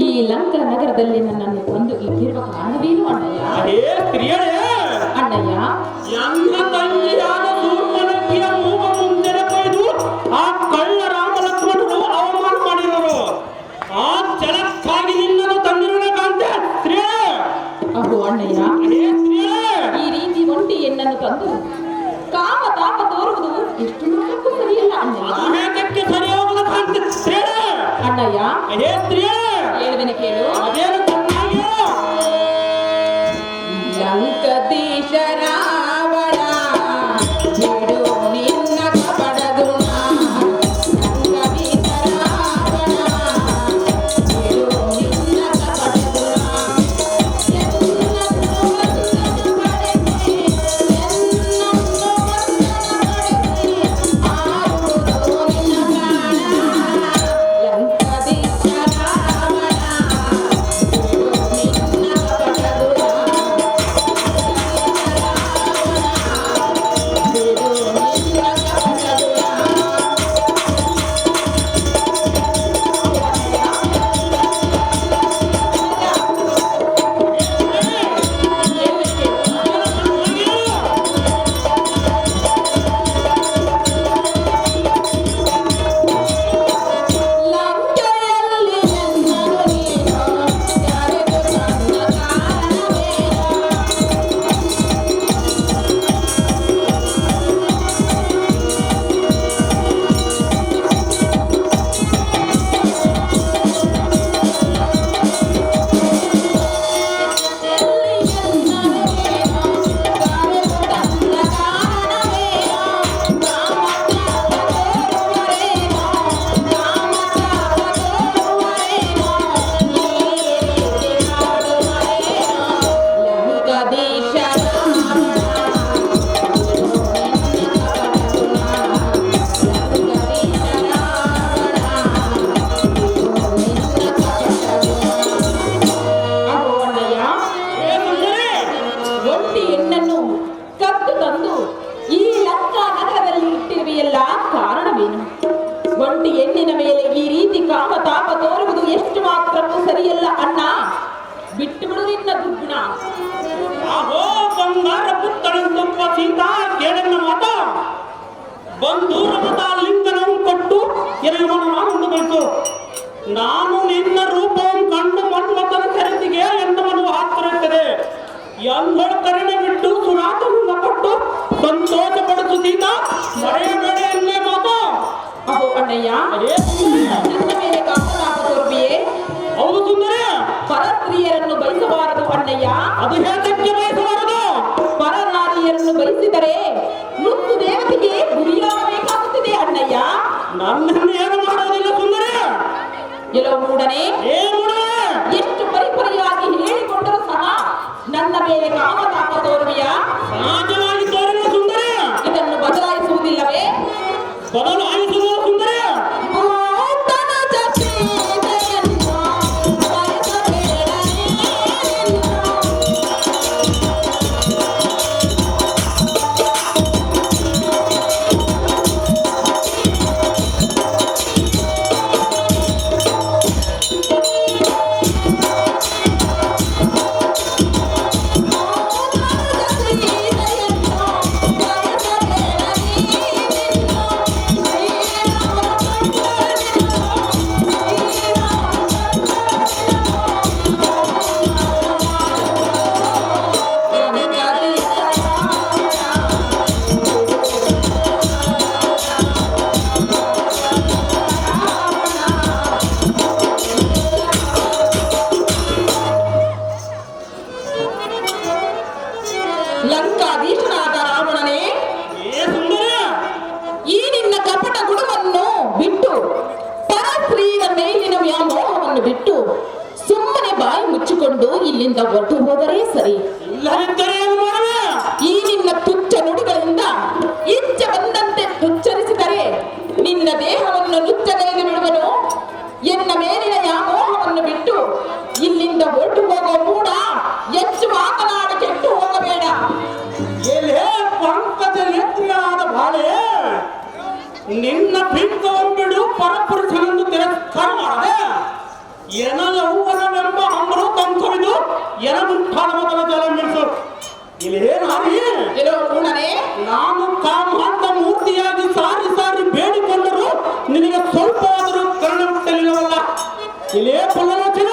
ಈ ಲಂಕಾ ನಗರದಲ್ಲಿ ನನ್ನನ್ನು ಕೊಂದು ಇಟ್ಟಿರುವ ಕಾರಣವೇನು ಅಣ್ಣಯ್ಯ? ಅಣ್ಣಯ್ಯ, ಆ ಕಳ್ಳ ರಾಮ ಲಕ್ಷ್ಮಣರು ಅವಮಾನ ಮಾಡಿದರು. ಆ ಛಲಕ್ಕಾಗಿ ನಿನ್ನನ್ನು ತಂದಿರುವ ಕಾಂತೆ ಅಹೋ ಅಣ್ಣಯ್ಯ, ಈ ರೀತಿ ಒಂಟಿ ಹೆಣ್ಣನ್ನು ತಂದು ಕಾಮ ತಾಪ ತೋರುವುದು ಎಷ್ಟು ಮಾತ್ರಕ್ಕೂ ಸರಿಯಲ್ಲ ಅಣ್ಣಯ್ಯ. ಸರಿ ಹೋಗುದು ಕಾಂತೆ ಅಣ್ಣಯ್ಯ, ಹೇಳುವೆನೆ ಕೇಳು. ಅದೇನು ಚೆನ್ನಾಗಿ ಲಂಕದೀಶ ರಾವಣ ಬಿಡು ನಿನ್ನ ಕಪಡದು ಲಂಕದೀಶ ರಾವಣ ಬಿಡು ನಿನ್ನ ಕಪಡದು ಒಂಟಿ ಹೆಣ್ಣಿನ ಮೇಲೆ ಈ ರೀತಿ ಕಾಮ ತಾಪ ತೋರುವುದು ಎಷ್ಟು ಮಾತ್ರಕ್ಕೂ ಸರಿಯಲ್ಲ ಅಣ್ಣ. ಬಿಟ್ಟು ಬಿಡು ನಿನ್ನ ದುರ್ಗುಣ. ಅಹೋ ಬಂಗಾರ ಪುತ್ತಳೆಂದೊಬ್ಬ ಸೀತಾ ಕೇಳನ್ನ ಮಾತ ಬಂದು ರಮದ ಲಿಂಗನನ್ನು ಕೊಟ್ಟು ಎರಡನ್ನು ಕಳಿಸು. ನಾನು ನಿನ್ನ ರೂಪವನ್ನು ಕಂಡು ಮನ್ಮಥನ ಖರೀದಿಗೆ ಎಂದವನು ಹಾಕ್ತಿರುತ್ತದೆ. ಎಲ್ಲರ ಕರುಣೆ ಬಿಟ್ಟು ಸುನಾತನನ್ನ ಕೊಟ್ಟು ಸಂತೋಷ ಪಡಿಸು ಸೀತಾ, ಮರೆಯಬೇಡ ಎನ್ನೇ ಮಾತು. ಅಹೋ ಅಣ್ಣಯ್ಯ, ನನ್ನ ಮೇಲೆ ಕಾಮತಾಪ ತೋರುವಿಯೇ? ಹೌದು ಸುಂದರಿ. ಪರಸ್ತ್ರೀಯರನ್ನು ಬಯಸಬಾರದು ಅಣ್ಣಯ್ಯ. ಅದು ಹೇಳಕ್ಕೆ ಬಯಸಬಾರದು. ಪರನಾರಿಯರನ್ನು ಬಯಸಿದರೆ ಮೃತ್ಯು ದೇವತೆಗೆ ಗುರಿಯಾಗಬೇಕಾಗುತ್ತದೆ ಅಣ್ಣಯ್ಯ. ನನ್ನನ್ನು ಏನು ಮಾಡೋದಿಲ್ಲ ಸುಂದರಿ. ಎಲ್ಲೋ ಮೂಡನೆ, ಎಷ್ಟು ಪರಿಪರಿಯಾಗಿ ಹೇಳಿಕೊಂಡರೂ ಸಹ ನನ್ನ ಮೇಲೆ ಕಾಮತಾಪ ತೋರುವಿಯ? ಸಹಜವಾಗಿ ತೋರಿನ ಸುಂದರಿ. ಇದನ್ನು ಬದಲಾಯಿಸುವುದಿಲ್ಲವೇ? ಬದಲಾಯಿಸುವ ಸುಂದರಿ. ಇಲ್ಲಿಂದ ಹೊರಟು ಹೋದರೆ ಸರಿ. ಇಲ್ಲದಿದ್ದರೆ ಏನು ಮಾಡುವೆ? ಈ ನಿನ್ನ ತುಚ್ಛ ನುಡಿಗಳಿಂದ ಇಚ್ಛೆ ಬಂದಂತೆ ತುಚ್ಛರಿಸಿದರೆ ನಿನ್ನ ದೇಹವನ್ನು ನುಚ್ಚಗೈದು ಬಿಡುವನು. ಎನ್ನ ಮೇಲಿನ ವ್ಯಾಮೋಹವನ್ನು ಬಿಟ್ಟು ಇಲ್ಲಿಂದ ಹೊರಟು ಹೋಗುವ ಮೂಡ ಹೆಚ್ಚು ಮಾತನಾಡ ಕೆಟ್ಟು ಹೋಗಬೇಡ. ಎಲೆ ಪಂಕಜ ನೇತ್ರಿಯಾದ ಬಾಳೆ, ನಿನ್ನ ಪಿಂಕವನ್ನು ಬಿಡು ಪರಪುರುಷನನ್ನು ತಿರಸ್ಕಾರ ಮಾಡದೆ ಎನ ಯೌವನವೆಂಬ ಅಮೃತ ಅಂಕವಿದು ಎನ ಮುಂತಾದ ಮೊದಲ ಜಲ ಮಿಡಿಸು. ಇಲ್ಲೇನಾರಿ ಎಲ್ಲೋ ಮೂಡನೆ ನಾನು ಕಾಮಾಂತ ಮೂರ್ತಿಯಾಗಿ ಸಾರಿ ಸಾರಿ ಬೇಡಿಕೊಂಡರು ನಿನಗೆ ಸ್ವಲ್ಪವಾದರೂ ಕರುಣೆ ಹುಟ್ಟಲಿಲ್ಲವಲ್ಲ. ಇಲ್ಲೇ ಪುಲ್ಲಲೋಚನ,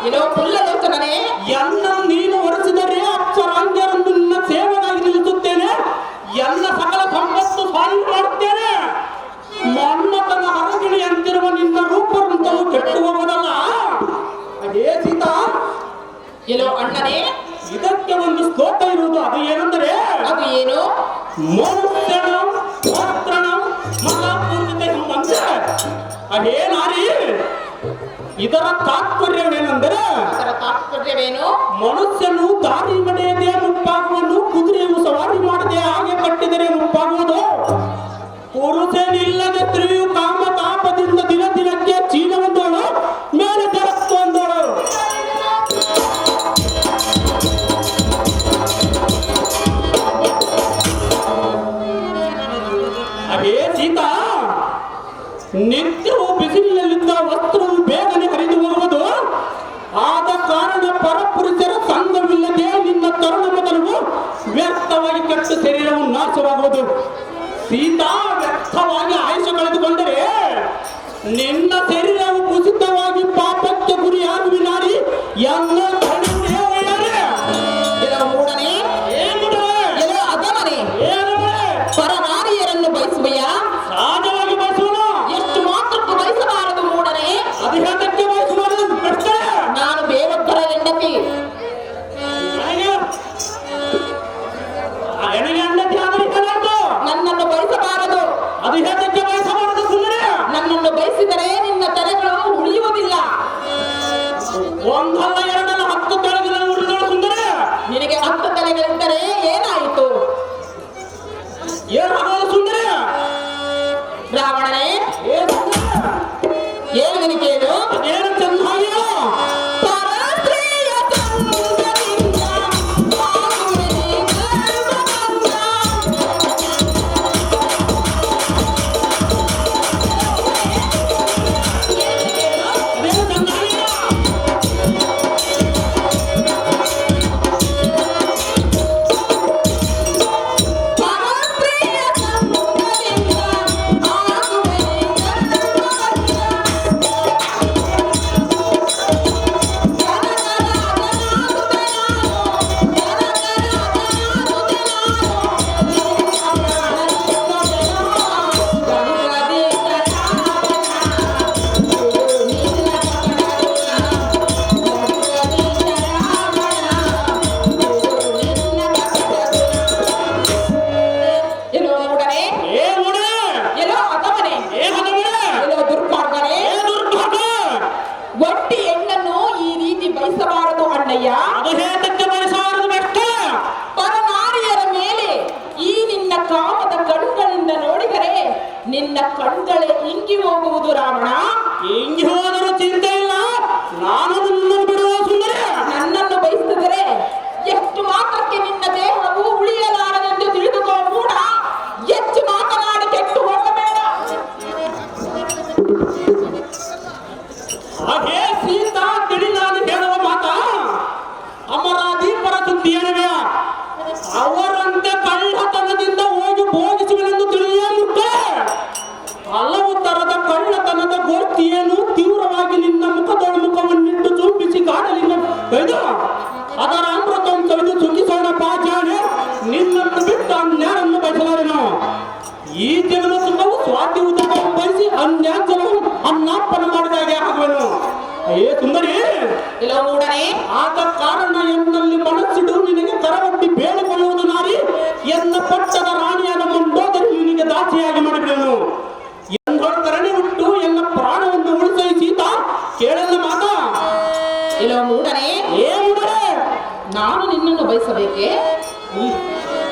ಎಲ್ಲೋ ಪುಲ್ಲಲೋಚನನೇ, ಎನ್ನ ನೀನು ಹೊರಸಿದರೆ ಅಪ್ಸರಾಂಗ್ಯರನ್ನು ನಿನ್ನ ಸೇವೆಗಾಗಿ ನಿಲ್ಲಿಸುತ್ತೇನೆ. ಎಲ್ಲ ಸಕಲ ಸಂಪತ್ತು ಸಾಲಿ ಮಾಡುತ್ತೇನೆ. ಮನ್ಮಥನ ಹರಗಿಣಿ ಅಂತಿರುವ ನಿನ್ನ ರೂಪರಂತವು ಕೆಟ್ಟು ಹೋಗುವುದಲ್ಲ. ಅದೇ ಸೀತಾ, ಎಲ್ಲೋ ಅಣ್ಣನೇ, ಇದಕ್ಕೆ ಒಂದು ಶ್ಲೋಕ ಇರುವುದು. ಅದು ಏನೆಂದರೆ, ಅದು ಏನು? ಮನುಷ್ಯನ ಪಾತ್ರಣ ಮಹಾಪೂರ್ಣತೆ ಎಂಬಂತೆ. ಅದೇ ನಾರಿ, ಇದರ ತಾತ್ಪರ್ಯವೇನೆಂದರೆ, ಅದರ ತಾತ್ಪರ್ಯವೇನು? ಮನುಷ್ಯನು ದಾರಿ ಮಡೆಯದೆ ಮುಪ್ಪಾಗುವನು, ಕುದುರೆಯು ಸವಾರಿ ಮಾಡದೆ ಹಾಗೆ ಕಟ್ಟಿದರೆ ಮುಪ್ಪಾಗುವುದು. ಪುರುಷನಿಲ್ಲದೆ ಸ್ತ್ರೀಯು ಕಾಮ ತಾಪದಿಂದ ದಿನ ದಿನಕ್ಕೆ ಚೀನವೊಂದೋಳು, ಮೇಲೆ ಜಗತ್ತು ಒಂದೋಳು. ಅದೇ ಸೀತಾ, ನಿತ್ಯವು ಬಿಸಿಲಿನಲ್ಲಿದ್ದ ವಸ್ತ್ರವು ಬೇಗನೆ ಹರಿದು ಹೋಗುವುದು. ಆದ ಕಾರಣ ಪರಪುರುಷರ ಸಂಘವಿಲ್ಲದೆ ನಿನ್ನ ತರುಣ ಮೊದಲು ವ್ಯರ್ಥವಾಗಿ ಕೆಟ್ಟ ಶರೀರವು ನಾಶವಾಗುವುದು. ಸೀತಾ, ವ್ಯರ್ಥವಾಗಿ ಆಯುಷ ಕಳೆದುಕೊಂಡರೆ ನಿನ್ನ ಶರೀರವು ಕುಸಿತವಾಗಿ ಪಾಪಕ್ಕೆ ಗುರಿಯಾಗುವಿ. ನಾರಿ ಎಲ್ಲ ಎಲ್ಲೋ ಮೂಡನೆ, ಎಲ್ಲೋ ಅಗಮನೆ, ಪರನಾರಿಯರನ್ನು ಬಯಸುವೆಯಾ? ಸಹಜವಾಗಿ ಬಯಸುವನು. ಎಷ್ಟು ಮಾತ್ರಕ್ಕೂ ಬಯಸಬಾರದು ಮೂಡನೆ. ಅಧಿಕಾರಕ್ಕೆ ಬಯಸುವುದು ಬಿಡ್ತಾರೆ. ನಾನು ಬೇರೊಬ್ಬರ ಹೆಂಡತಿ. ನನ್ನನ್ನು ಬಯಸಬಾರದು. ಅಧಿಕಾರಕ್ಕೆ ಬಯಸಬಾರದು. ಸುಮ್ಮನೆ ನನ್ನನ್ನು ಬಯಸಿದರೆ ನಿನ್ನ ತಲೆಗಳು ಉಳಿಯುವುದಿಲ್ಲ. ಒಂದಲ್ಲ ಎರಡಲ್ಲ 10 ತಲೆಗಳ ಉಳಿದಳು. ಸುಂದರ, ನಿನಗೆ 10 ತಲೆಗಳಿದ್ದರೆ ಏನಾಯಿತು? ಏನಾಗಲು ಸುಂದರ? ರಾವಣನೇ, ಏನು ನಿನಗೆ ಕೇಳು? ಅದೇನು ಚೆನ್ನಾಗಿಯೋ ಪರಸ್ತ್ರೀಯ ಸಂಗದಿಂದ ಆಗುವೆನೆ ಗರ್ವಭಂಗ. ಅದೇನು ಚೆನ್ನಾಗಿಯೋ ಪರಸ್ತ್ರೀಯ ಸಂಗದಿಂದ ಆಗುವೆನೆ ಗರ್ವಭಂಗ. ಎಲ್ಲೋ ಮೂಡನೆ, ಏ ಮುಡೆ, ಎಲ್ಲೋ ಅಗಮನೆ, ಏ ಹದಮೆ, ಎಲ್ಲೋ ದುರ್ಮಾರ್ಗನೇ, ಏ ದುರ್ಭಾಗ. ಒಟ್ಟಿ ಹೆಣ್ಣನ್ನು ಈ ರೀತಿ ಬಯಸಬಾರದು ಅಣ್ಣಯ್ಯ. ಅದು ಹೇತಕ್ಕೆ ಬಯಸಬಾರದು ಬೆಟ್ಟ. ಪರನಾರಿಯರ ಮೇಲೆ ಈ ನಿನ್ನ ಕಾಮದ ಕಣ್ಣುಗಳಿಂದ ನೋಡಿದರೆ ನಿನ್ನ ಕಣ್ಗಳೇ ಇಂಗಿ ಹೋಗುವುದು ರಾವಣ. ಹಿಂಗೆ ಹೋದರೂ ಚಿಂತೆ ಇಲ್ಲ, ನಾನು ನಿನ್ನನ್ನು ಬಿಡುವ. ಸುಂದರ, ನನ್ನನ್ನು ಬಯಸಿದರೆ ಎಷ್ಟು ಮಾತ್ರಕ್ಕೆ ನಿನ್ನ ದೇಹವು ಉಳಿಯಲಾರದೆಂದು ತಿಳಿದುಕೋ ಕೂಡ. ಹೆಚ್ಚು ಮಾತನಾಡಿ ಕೆಟ್ಟು ಹೋಗಬೇಡ. ಹಾಗೆ ಸೀತಾ ತಿಳಿ ನಾನು ಹೇಳುವ ಮಾತ ಅಮರಾದೀಪರ ಸುದ್ದಿ ಹೇಳುವೆ. ಅವರಂತೆ ಕಳ್ಳತನದಿಂದ ಹೋಗಿ ಭೋಗಿಸುವೆನೆಂದು ತಿಳಿಯೇ ಮುಟ್ಟೆ. ಹಲವು ತರದ ಕಳ್ಳತನದ ಗೋಷ್ಠಿಯನ್ನು ತೀವ್ರವಾಗಿ ನಿನ್ನ ಮುಖದೊಳ ಮುಖವನ್ನಿಟ್ಟು ಚೂಪಿಸಿ ಕಾಡಲಿನ ಕೈದು ಅದರ ಅಮೃತವನ್ನು ಸವಿದು ಸುಖಿಸೋಣ ಪಾಚಾಣೆ. ನಿನ್ನನ್ನು ಬಿಟ್ಟು ಅನ್ಯಾರನ್ನು ಬಯಸಲಾರೆನು. ಈ ಜನ್ಮ ಸುಖವು ಸ್ವಾತಿ ಉದಕವನ್ನು ಬಯಸಿ ಅನ್ಯಾಚನವು ಅನ್ನಾಪನ ಮಾಡಿದಾಗೆ ಆಗುವೆನು. ಏ ಸುಂದರಿ, ಎಲ್ಲೋ ಮೂಡನೆ, ಆದ ಕಾರಣ ಎನ್ನಲ್ಲಿ ಮನಸ್ಸಿಡು ನಿನಗೆ ಕರವಟ್ಟಿ ಬೇಡಿಕೊಳ್ಳುವುದು. ನಾರಿ ಎನ್ನ ಪಟ್ಟದ ರಾಣಿಯಾದ ಮಂಡೋದರಿ ನಿನಗೆ ದಾಸಿಯಾಗಿ ಮಾಡಿಬಿಡನು. ಎಂದೊಳ ಕರಣೆ ಹುಟ್ಟು ಎನ್ನ ಪ್ರಾಣವನ್ನು ಉಳಿಸಿ ಸೀತಾ ಕೇಳಲ್ಲ ಮಾತಾ. ಎಲ್ಲೋ ಮೂಡನೆ, ಏ ಮುಡರೆ, ಬಯಸಬೇಕೆ?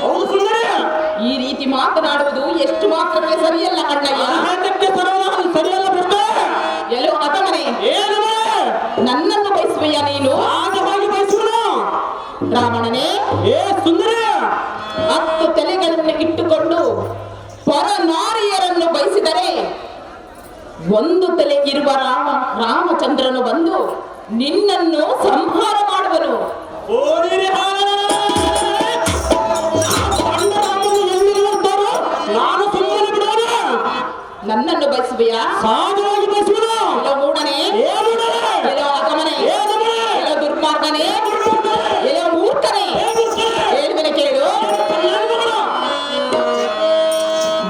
ಹೌದು ಸುಂದರಿ, ಈ ರೀತಿ ಮಾತನಾಡುವುದು ಎಷ್ಟು ಮಾತ್ರಕ್ಕೆ ಸರಿಯಲ್ಲ ಕಣ್ಣಯ್ಯ. ಅದಕ್ಕೆ ಸರಿಯಲ್ಲ ಬಿಟ್ಟು ಎಲ್ಲೋ ಅದಮನೆ, ಏನು ನನ್ನನ್ನು ಬಯಸುವೆಯ ನೀನು? ಆಜವಾಗಿ ಬಯಸುವನು ರಾವಣನೇ, ಏ ಸುಂದರಿ, 10 ತಲೆಗಳನ್ನು ಇಟ್ಟುಕೊಂಡು ಪರನಾರಿಯರನ್ನು ಬಯಸಿದರೆ 1 ತಲೆ ಇರುವ ರಾಮಚಂದ್ರನು ಬಂದು ನಿನ್ನನ್ನು ಸಂಹಾರ ಮಾಡುವನು. ಓದಿರಿ ನಾನು ಸುಮ್ಮನೆ ಬಿಡೋಣ. ನನ್ನನ್ನು ಬಯಸುವೆಯಾ? ಸಹಜವಾಗಿ ಬಯಸುವನು. ಎಲ್ಲೋ ಮೂಢನೇ, ಎಲ್ಲೋ ಅಗಮನೆ, ಎಲ್ಲೋ ದುರ್ಮಾರ್ಗನೇ, ಎಲ್ಲೋ ಮೂರ್ಖನೇ, ಹೇಳಿದರೆ ಕೇಳು.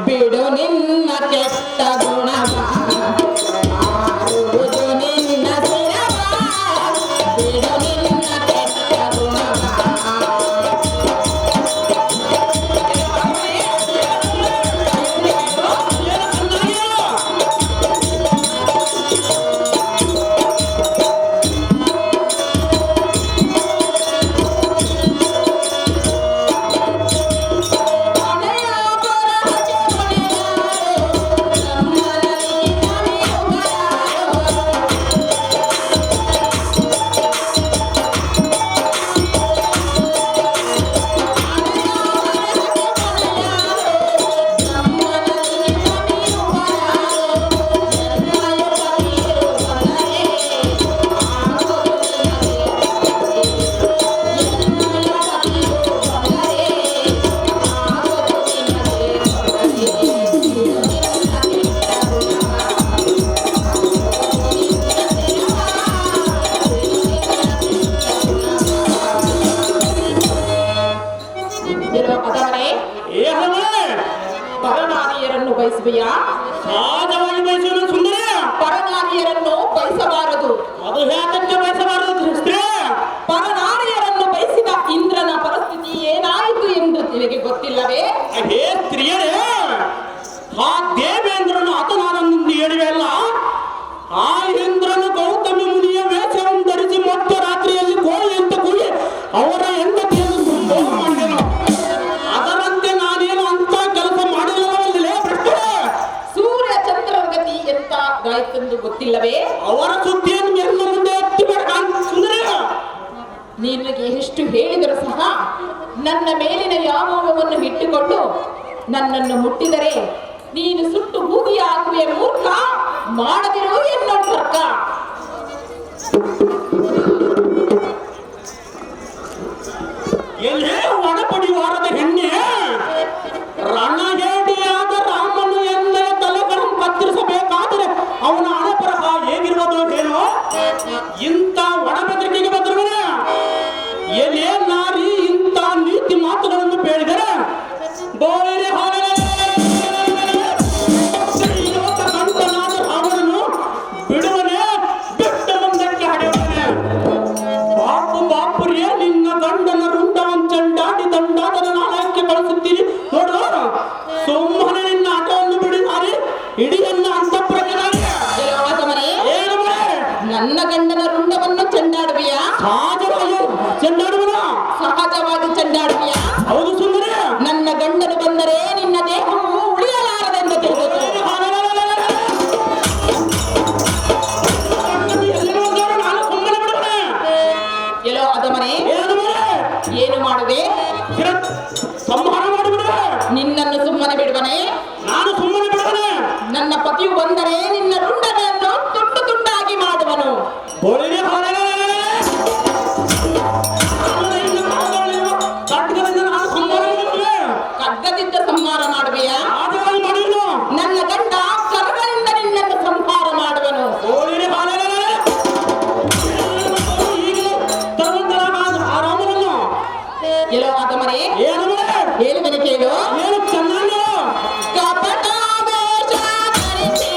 ಬಿಡು ನಿನ್ನ ಕೆಟ್ಟ ಗುಣವ, ಮಾರುವುದು ನಿನ್ನ ಶಿರವ. ಬಿಡು ನಿನ್ನ ಕೆಟ್ಟ ಗುಣವ. ಪರನಾರಿಯರನ್ನು ಬಯಸುವೆಯಾ? ಸಹಜವಾಗಿ ಬಯಸುವನು ಸುಂದರಿ. ಪರನಾರಿಯರನ್ನು ಬಯಸಬಾರದು. ಅದು ಯಾತಕ್ಕೆ ಬಯಸಬಾರದು ಸ್ತ್ರೀ? ಪರನಾರಿಯರನ್ನು ಬಯಸಿದ ಇಂದ್ರನ ಪರಿಸ್ಥಿತಿ ಏನಾಯಿತು ಎಂದು ನಿನಗೆ ಗೊತ್ತಿಲ್ಲವೇ? ಹೇ ಸ್ತ್ರೀಯರೇ, ಆ ದೇವೇಂದ್ರನು ಹತನಾದನೆಂದು ಹೇಳಿವೆಯಲ್ಲ, ಆ ಇಂದ್ರನು ಗೌತಮಿ ಮುನಿಯ ವೇಷವನ್ನು ಧರಿಸಿ ಮಧ್ಯರಾತ್ರಿಯಲ್ಲಿ ಕೋಳಿ ಅಂತ ಕೂಗಿ ಅವರ ಹೆಂಡತಿಯನ್ನು ಸಂಭೋಗ ಮಾಡಿದನು. ಅದರಂತೆ ನಾನೇನು ಅಂತ ಕೆಲಸ ಮಾಡಿಲ್ಲವಲ್ಲೇ ಬಿಟ್ಟು ಸೂರ್ಯ ಚಂದ್ರರ ಗತಿ ಎಂತಾಯಿತೆಂದು ಗೊತ್ತಿಲ್ಲವೇ? ಅವರ ಸುದ್ದಿಯನ್ನು ಎಲ್ಲ ಮುಂದೆ ಎತ್ತಿಬೇಡ ಸುಂದರ. ನಿನಗೆ ಎಷ್ಟು ಹೇಳಿದರೂ ಸಹ ನನ್ನ ಮೇಲಿನ ವ್ಯಾಮೋಹವನ್ನು ಇಟ್ಟುಕೊಂಡು ನನ್ನನ್ನು ಮುಟ್ಟಿದರೆ ನೀನು ಸುಟ್ಟು ಬೂದಿಯಾಗುವೆ ಮೂರ್ಖ. ಮಾಡದಿರು ಎನ್ನೋ ತರ್ಕ. ಎಲ್ಲೇ ಒಡಪಡಿವಾರದ ಹೆಣ್ಣೆ, ರಣಹೇಡಿಯಾದ ರಾಮನು ಎನ್ನೆಯ ತಲೆಗಳನ್ನು ಕತ್ತರಿಸಬೇಕಾದರೆ ಅವನ ಹಣೆಬರಹ ಹೇಗಿರುವುದು ಏನೋ. ಇಂಥ ಒಡಬೆದರಿಕೆಗೆ ಬದ್ರವನ ಎಲ್ಲೇ ನಾರಿ ಇಂಥ ನೀತಿ ಮಾತುಗಳನ್ನು ಹೇಳಿದರೆ ಬೋಳಿರೆ ಕಂಠನಾದ ರಾವಣನು ಬಿಡುವನೇ, ಬಿಟ್ಟ ಮುಂದಕ್ಕೆ ಹಡೆಯುವನೇ. ಬಾಪುರಿಯ ನಿನ್ನ ಗಂಡನ ರುಂಡವನ್ನು ಚಂಡಾಡಿ ದಂಡಾದನ ನಾಳಕ್ಕೆ ಕಳಿಸುತ್ತೀರಿ ನೋಡು. ಸುಮ್ಮನೆ ನಿನ್ನ ಆಟವನ್ನು ಬಿಡಿದಾರಿ ಇಡಿಯನ್ನ ಅಂತಃಪುರಕ್ಕೆ ನನ್ನ ಗಂಡನ ರುಂಡವನ್ನು ಚೆಂಡಾಡುವೆಯಾ? ಸಹಜವಾಗಿ ಚೆಂಡಾಡುವನ. ಸಹಜವಾಗಿ ಚೆಂಡಾಡುವೆಯಾ? ಹೌದು ಸುಂದರಿ. ನನ್ನ ಗಂಡನು ಬಂದರೆ ನಿನ್ನ ದೇಹವು ಉಳಿಯಲಾರದೆಂದು ತಿಳಿದು ನಾನು ಸುಮ್ಮನೆ ಬಿಡುವನೆ. ಎಲ್ಲೋ ಅದಮನೆ, ಏನು ಮಾಡುವೆ? ಸಂಹಾರ ಮಾಡಿಬಿಡುವೆ. ನಿನ್ನನ್ನು ಸುಮ್ಮನೆ ಬಿಡುವನೆ? ನಾನು ಸುಮ್ಮನೆ ಬಿಡುವನೆ. ನನ್ನ ಪತಿಯು ಬಂದರೆ ನಿನ್ನ ರುಂಡಗಳನ್ನು ತುಂಡು ತುಂಡಾಗಿ ಮಾಡುವನು. ಖಡ್ಗದಿಂದ ಸಂಹಾರ ಮಾಡುವೆಯಾ? ನನ್ನ ಗಂಡ ಕರಗಳಿಂದ ನಿನ್ನನ್ನು ಸಂಹಾರ ಮಾಡುವನು. ಎಲ್ಲೋ ಅದಮನೆ, ಹೇಳುವನೆ ಕೇಳು. ಚೆನ್ನಾಗಿ ಕಪಟ ವೇಷ ಧರಿಸಿ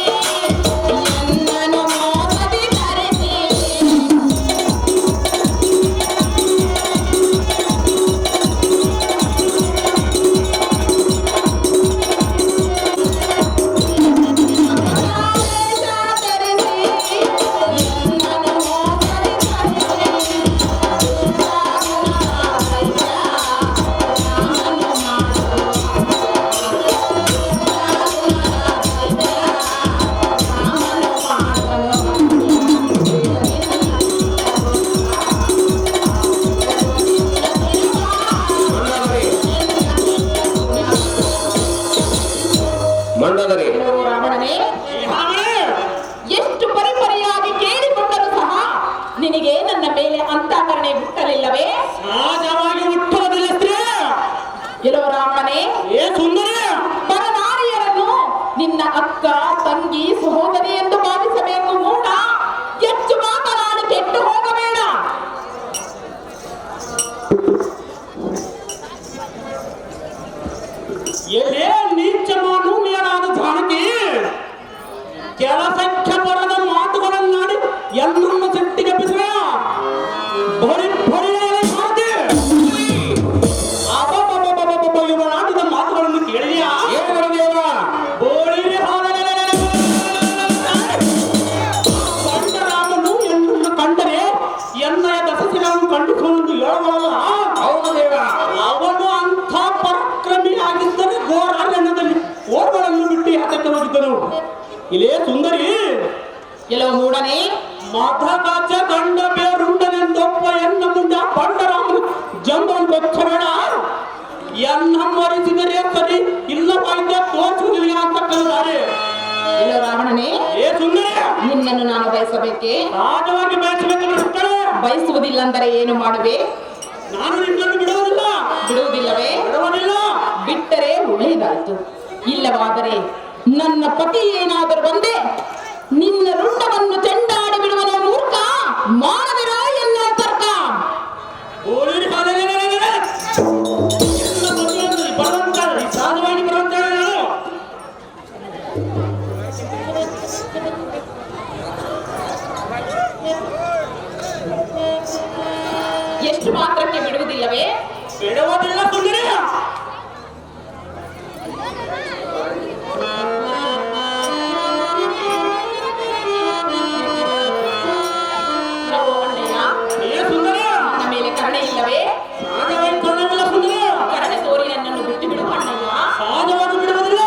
ಅಕ್ಕ ತಂಗಿ ಸಹೋದರಿ ಎಂದು ಭಾವಿಸಬೇಕು ಮೂಢ. ಹೆಚ್ಚು ಮಾತನಾಡಿ ಕೆಟ್ಟು ಹೋಗಬೇಡ. ಎಲೆ ನೀಚ ಮಾನೂನ್ಯನಾದ ಜಾನಕಿ, ಕೆಲಸಕ್ಕೆ ಬರದ ಮಾತುಗಳನ್ನಾಡಿ ಎಲ್ಲರನ್ನು ಸಿಟ್ಟಿಗೆ ಬಿಸಿದ ಬರಿ ಇವನಾಡಿದ ಮಾತುಗಳನ್ನು ಕೇಳಿದೆಯಾ? ಪಂಡರಾಮನು ಎನ್ನನ್ನು ಕಂಡರೆ ಎನ್ನಯ ದಸಸಿಗಳನ್ನು ಕಂಡುಕೊಂಡು ಹೇಳುವಲ್ಲ. ಅವನು ಅಂಥ ಪರಾಕ್ರಮಿಯಾಗಿದ್ದರೆ ಘೋರಾರಣ್ಯದಲ್ಲಿ ಓರ್ಗಳನ್ನು ಬಿಟ್ಟು ಹತಕ್ಕೆ ಹೋಗಿದ್ದನು. ಇಲ್ಲೇ ಸುಂದರಿ, ಕೆಲವು ಮೂಡನೆ ಮಧಗಾಚ ಗಂಡ ಬೇರುಂಡನೆಂದೊಬ್ಬ ಎನ್ನ ಮುಂಡ ಪಂಡರಾಮನು ಜಂಬನ್ ಬೆಚ್ಚಬೇಡ. ಎನ್ನ ಮರಿಸಿದರೆ ಸರಿ, ಇಲ್ಲವಾಯ್ತ ತೋರಿಸುವುದಿಲ್ಲ ಅಂತ ಕಲಿದ್ದಾರೆ. ಎಲ್ಲೋ ರಾವಣನೇ, ಏ ಸುಂದರಿ, ನಿನ್ನನ್ನು ನಾನು ಬಯಸಬೇಕೆ? ಸಹಜವಾಗಿ ಬಯಸಬೇಕಂದ್ರೆ ಬಯಸುವುದಿಲ್ಲ ಅಂದರೆ ಏನು ಮಾಡುವೆ? ನಾನು ನಿನ್ನನ್ನು ಬಿಡುವುದಿಲ್ಲ. ಬಿಡುವುದಿಲ್ಲವೇ? ಬಿಡುವುದಿಲ್ಲ. ಬಿಟ್ಟರೆ ಒಳ್ಳೆಯದಾಯ್ತು. ಇಲ್ಲವಾದರೆ ನನ್ನ ಪತಿ ಏನಾದರೂ ಬಂದೆ ನಿನ್ನ ರುಂಡವನ್ನು ಚೆಂಡಾಡಿ ಬಿಡುವನ ಮೂರ್ಖ. ಮಾಡದಿರೋ ಎಲ್ಲ ತರ್ಕ. ಸಹಜವಾಗಿ ಬರುವಂತಾರೆ. ಎಷ್ಟು ಮಾತ್ರಕ್ಕೆ ಬಿಡುವುದಿಲ್ಲವೇ? ಬಿಡುವುದಿಲ್ಲ ಸುಂದರಿ. ನನ್ನ ಮೇಲೆ ಕರುಣೆ ಇಲ್ಲವೇ? ಕರುಣೆ ತೋರಿ ನನ್ನನ್ನು ಬಿಟ್ಟು ಬಿಡು ಅಣ್ಣಯ್ಯ. ಸಹಜವಾಗಿ ಬಿಡುವುದಿಲ್ಲ.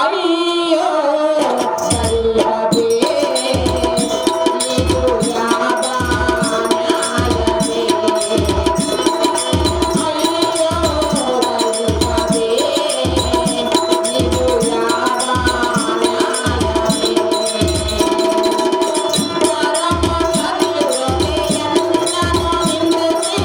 ಅಯ್ಯೋ ಸಲ್ಲವೇ ಇದು ಯಾವ ನ್ಯಾಯವೇ? ಅಯ್ಯೋ ಸಲ್ಲವೇ ಇದು ಯಾವ ನ್ಯಾಯವೇ? ಪರಮ ಸತ್ಯವೆಯನ್ನನು ನಿಂದಿಸಿ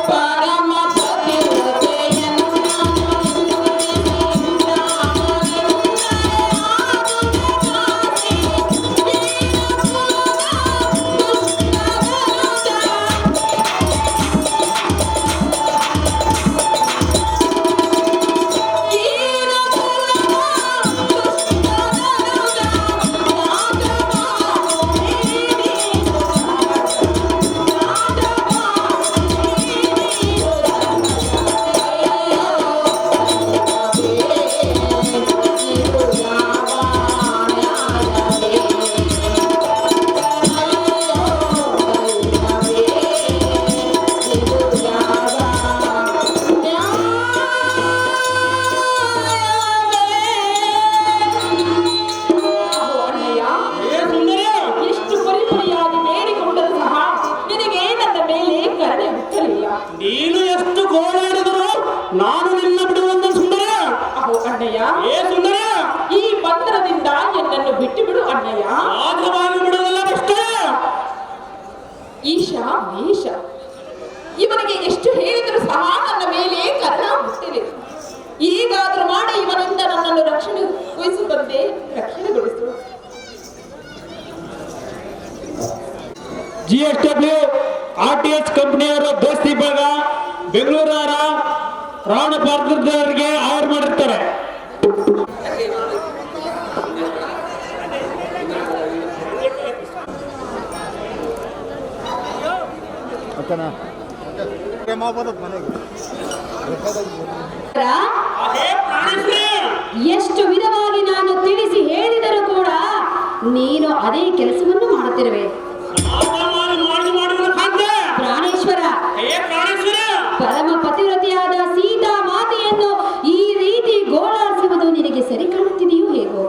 ಪರಮ ನೀನು ಎಷ್ಟು ಗೋಳಾಡಿದರು ನಾನು ನಿನ್ನ ಬಿಡುವಂತ ಸುಂದರ. ಅಣ್ಣಯ್ಯ, ಏ ಸುಂದರ, ಈ ಬಂಧನದಿಂದ ಎನ್ನನ್ನು ಬಿಟ್ಟು ಬಿಡು ಅಣ್ಣಯ್ಯ. ಆದ್ರವಾಗಿ ಬಿಡುವುದಿಲ್ಲ ಅಷ್ಟೇ. ಈಶ ಮಹೇಶ ಇವನಿಗೆ ಎಷ್ಟು ಹೇಳಿದರೂ ಸಹ ನನ್ನ ಮೇಲೆ ಕರುಣ ಹುಟ್ಟಿದೆ. ಈಗಾದ್ರೂ ಮಾಡಿ ಇವನಿಂದ ನನ್ನನ್ನು ರಕ್ಷಣೆ ವಹಿಸಿ ಬಂದೆ, ರಕ್ಷಣೆಗೊಳಿಸು. GSW RTH ಕಂಪನಿಯವರ ದೋಸ್ತಿ ಭಾಗ ಬೆಂಗಳೂರವರ ರಾವಣ ಪಾತ್ರದವರಿಗೆ ಹೈರ್ ಮಾಡಿರ್ತಾರೆ. ಎಷ್ಟು ವಿಧವಾಗಿ ನಾನು ತಿಳಿಸಿ ಹೇಳಿದರೂ ಕೂಡ ನೀನು ಅದೇ ಕೆಲಸವನ್ನು ಮಾಡುತ್ತಿರುವೆ. ಪ್ರಾಣೇಶ್ವರ, ಪರಮ ಪತಿವ್ರತೆಯಾದ ಸೀತಾ ಮಾತೆಯನ್ನು ಈ ರೀತಿ ಗೋಳಾಡಿಸುವುದು ನಿನಗೆ ಸರಿ ಕಾಣುತ್ತಿದೆಯೋ ಹೇಗೋ?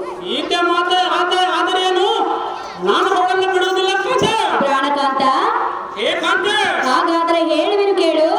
ಪ್ರಾಣಕಾಂತ, ಹಾಗಾದ್ರೆ ಹೇಳುವೆನು ಕೇಳು.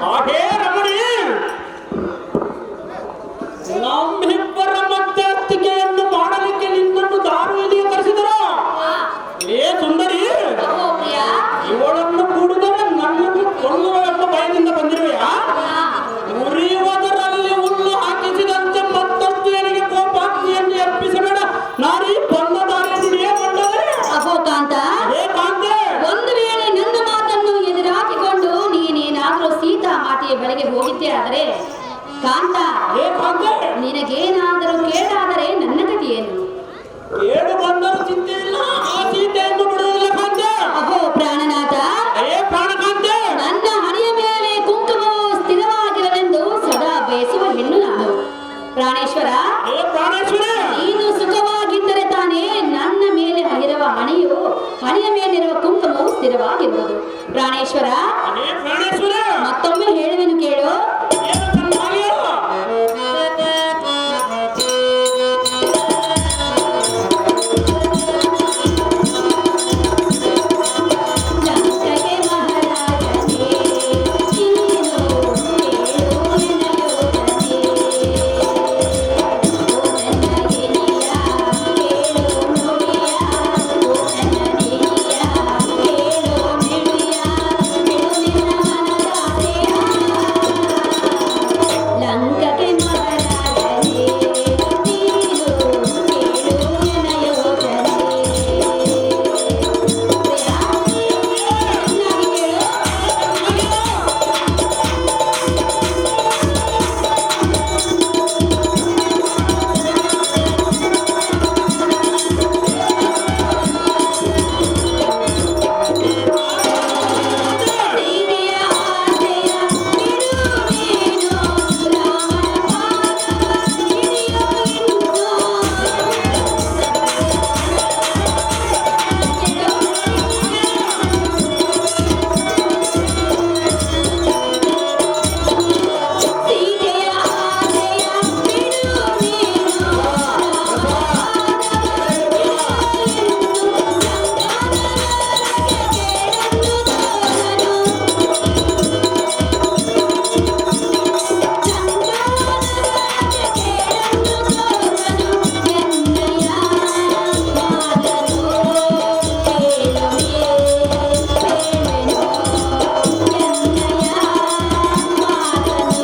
ಹಾಗೇ ರಮಣಿ, ನಮ್ಮಿಬ್ಬರ ಮಧ್ಯಸ್ಥಿಕೆಯನ್ನು ಮಾಡಲಿಕ್ಕೆ ನಿನ್ನನ್ನು ದಾರುವಿಲಿಗೆ ಕರೆಸಿದರು. ಏ ಸುಂದರಿ, ಅಹೋ ಪ್ರಿಯ, ಇವಳನ್ನು ಕೂಡಿದರೆ ನನ್ನನ್ನು ಕೊಲ್ಲುವ ಎಂಬ ಭಯದಿಂದ ಬಂದಿರುವೆಯಾ? ಉರಿಯುವುದರಲ್ಲಿ ಹುಲ್ಲು ಹಾಕಿಸಿದಂತೆ ಮತ್ತಷ್ಟು ನನಗೆ ಕೋಪಾಗ್ನಿಯನ್ನು ಅರ್ಪಿಸಬೇಡ. ನಾರೀ ಬಂದ ದಾರಿಯನ್ನು ಹಿಡಿಯಕೊಂಡರೆ ಅಹೋ ಕಾಂತ, ಹೇ ಕಾಂತೆ, ಒಂದು ವೇಳೆ ನನ್ನ ಮಾತನ್ನು ಎದುರಾಕಿಕೊಂಡು ನೀನೇನಾದರೂ ಸೀತಾ ಮಾತೆಯ ಬಳಿಗೆ ಹೋಗಿದ್ದೆ ಆದರೆ ಕಾಂತ, ಹೇ ಕಾಂತೆ, ನಿನಗೇನಾದರೂ ಕೇಳಾದರೆ ನನ್ನ ಗತಿ ಏನು? ಕೇಳು ಬಂದರೂ ಚಿಂತೆ ಇಲ್ಲ, ಆ ಸೀತೆಯನ್ನು ಬಿಡುವುದಿಲ್ಲ ಕಾಂತೆ. ಅಹೋ ಪ್ರಾಣನಾಥ, ಹೇ ಪ್ರಾಣಕಾಂತೆ, ನನ್ನ ಹಣೆಯ ಮೇಲೆ ಕುಂಕುಮವು ಸ್ಥಿರವಾಗಿರಲೆಂದು ಸದಾ ಬಯಸುವ ಹೆಣ್ಣು ನಾನು. ಪ್ರಾಣೇಶ್ವರ, ಹೇ ಪ್ರಾಣೇಶ್ವರ, ನೀನು ಸುಖವಾಗಿದ್ದರೆ ತಾನೇ ನನ್ನ ಮೇಲೆ ಆಗಿರುವ ಹಣೆಯ ಮೇಲಿರುವ ಕುಂಕುಮವು ಸ್ಥಿರವಾಗಿರುವುದು. ಪ್ರಾಣೇಶ್ವರ, ಹೇ ಪ್ರಾಣೇಶ್ವರ, ಮತ್ತೊಮ್ಮೆ ಹೇಳುವೆನು ಕೇಳು. ಏನು ಚೆನ್ನಾಗಿಲ್ಲ? ಲಂಕೆಗೆ ಮಹಾರಾಜನೇ, ನೀನು ಕೇಳು ನನ್ನ ಯೋಚನೆ. ಓ ನನ್ನ ಗೆಳೆಯ, ಕೇಳು ನುಡಿಯ. ಓ ನನ್ನ ಗೆಳೆಯ, ಕೇಳು ನುಡಿಯ. ಕೇಳು ನಿನ್ನ ಮನದಾಸೆಯ. ಲಂಕೆಗೆ ಮಹಾರಾಜನೇ, ನೀನು ಕೇಳು ನನ್ನ ಯೋಚನೆ. ಸೀತೆಯ ಆಸೆಯ ಬಿಡು ನೀನು, ರಾಮನ ಪಾದವ ಹಿಡಿಯೋ ಇನ್ನು. ಸೀತೆಯ ಆಸೆಯ ಬಿಡು ನೀನು, ರಾಮನ ಪಾದವ ಹಿಡಿಯೋ ಇನ್ನು. ಕೇಳನ್ನು ತೋರನು, ಚಂದ್ರನಗೆ ಕೇಳನ್ನು ತೋರನು. ಎನ್ನಯ ಮಾತನು ಕೇಳುವೆ, ಕೇಳುವೆನು. ಎನ್ನಯ ಮಾತನು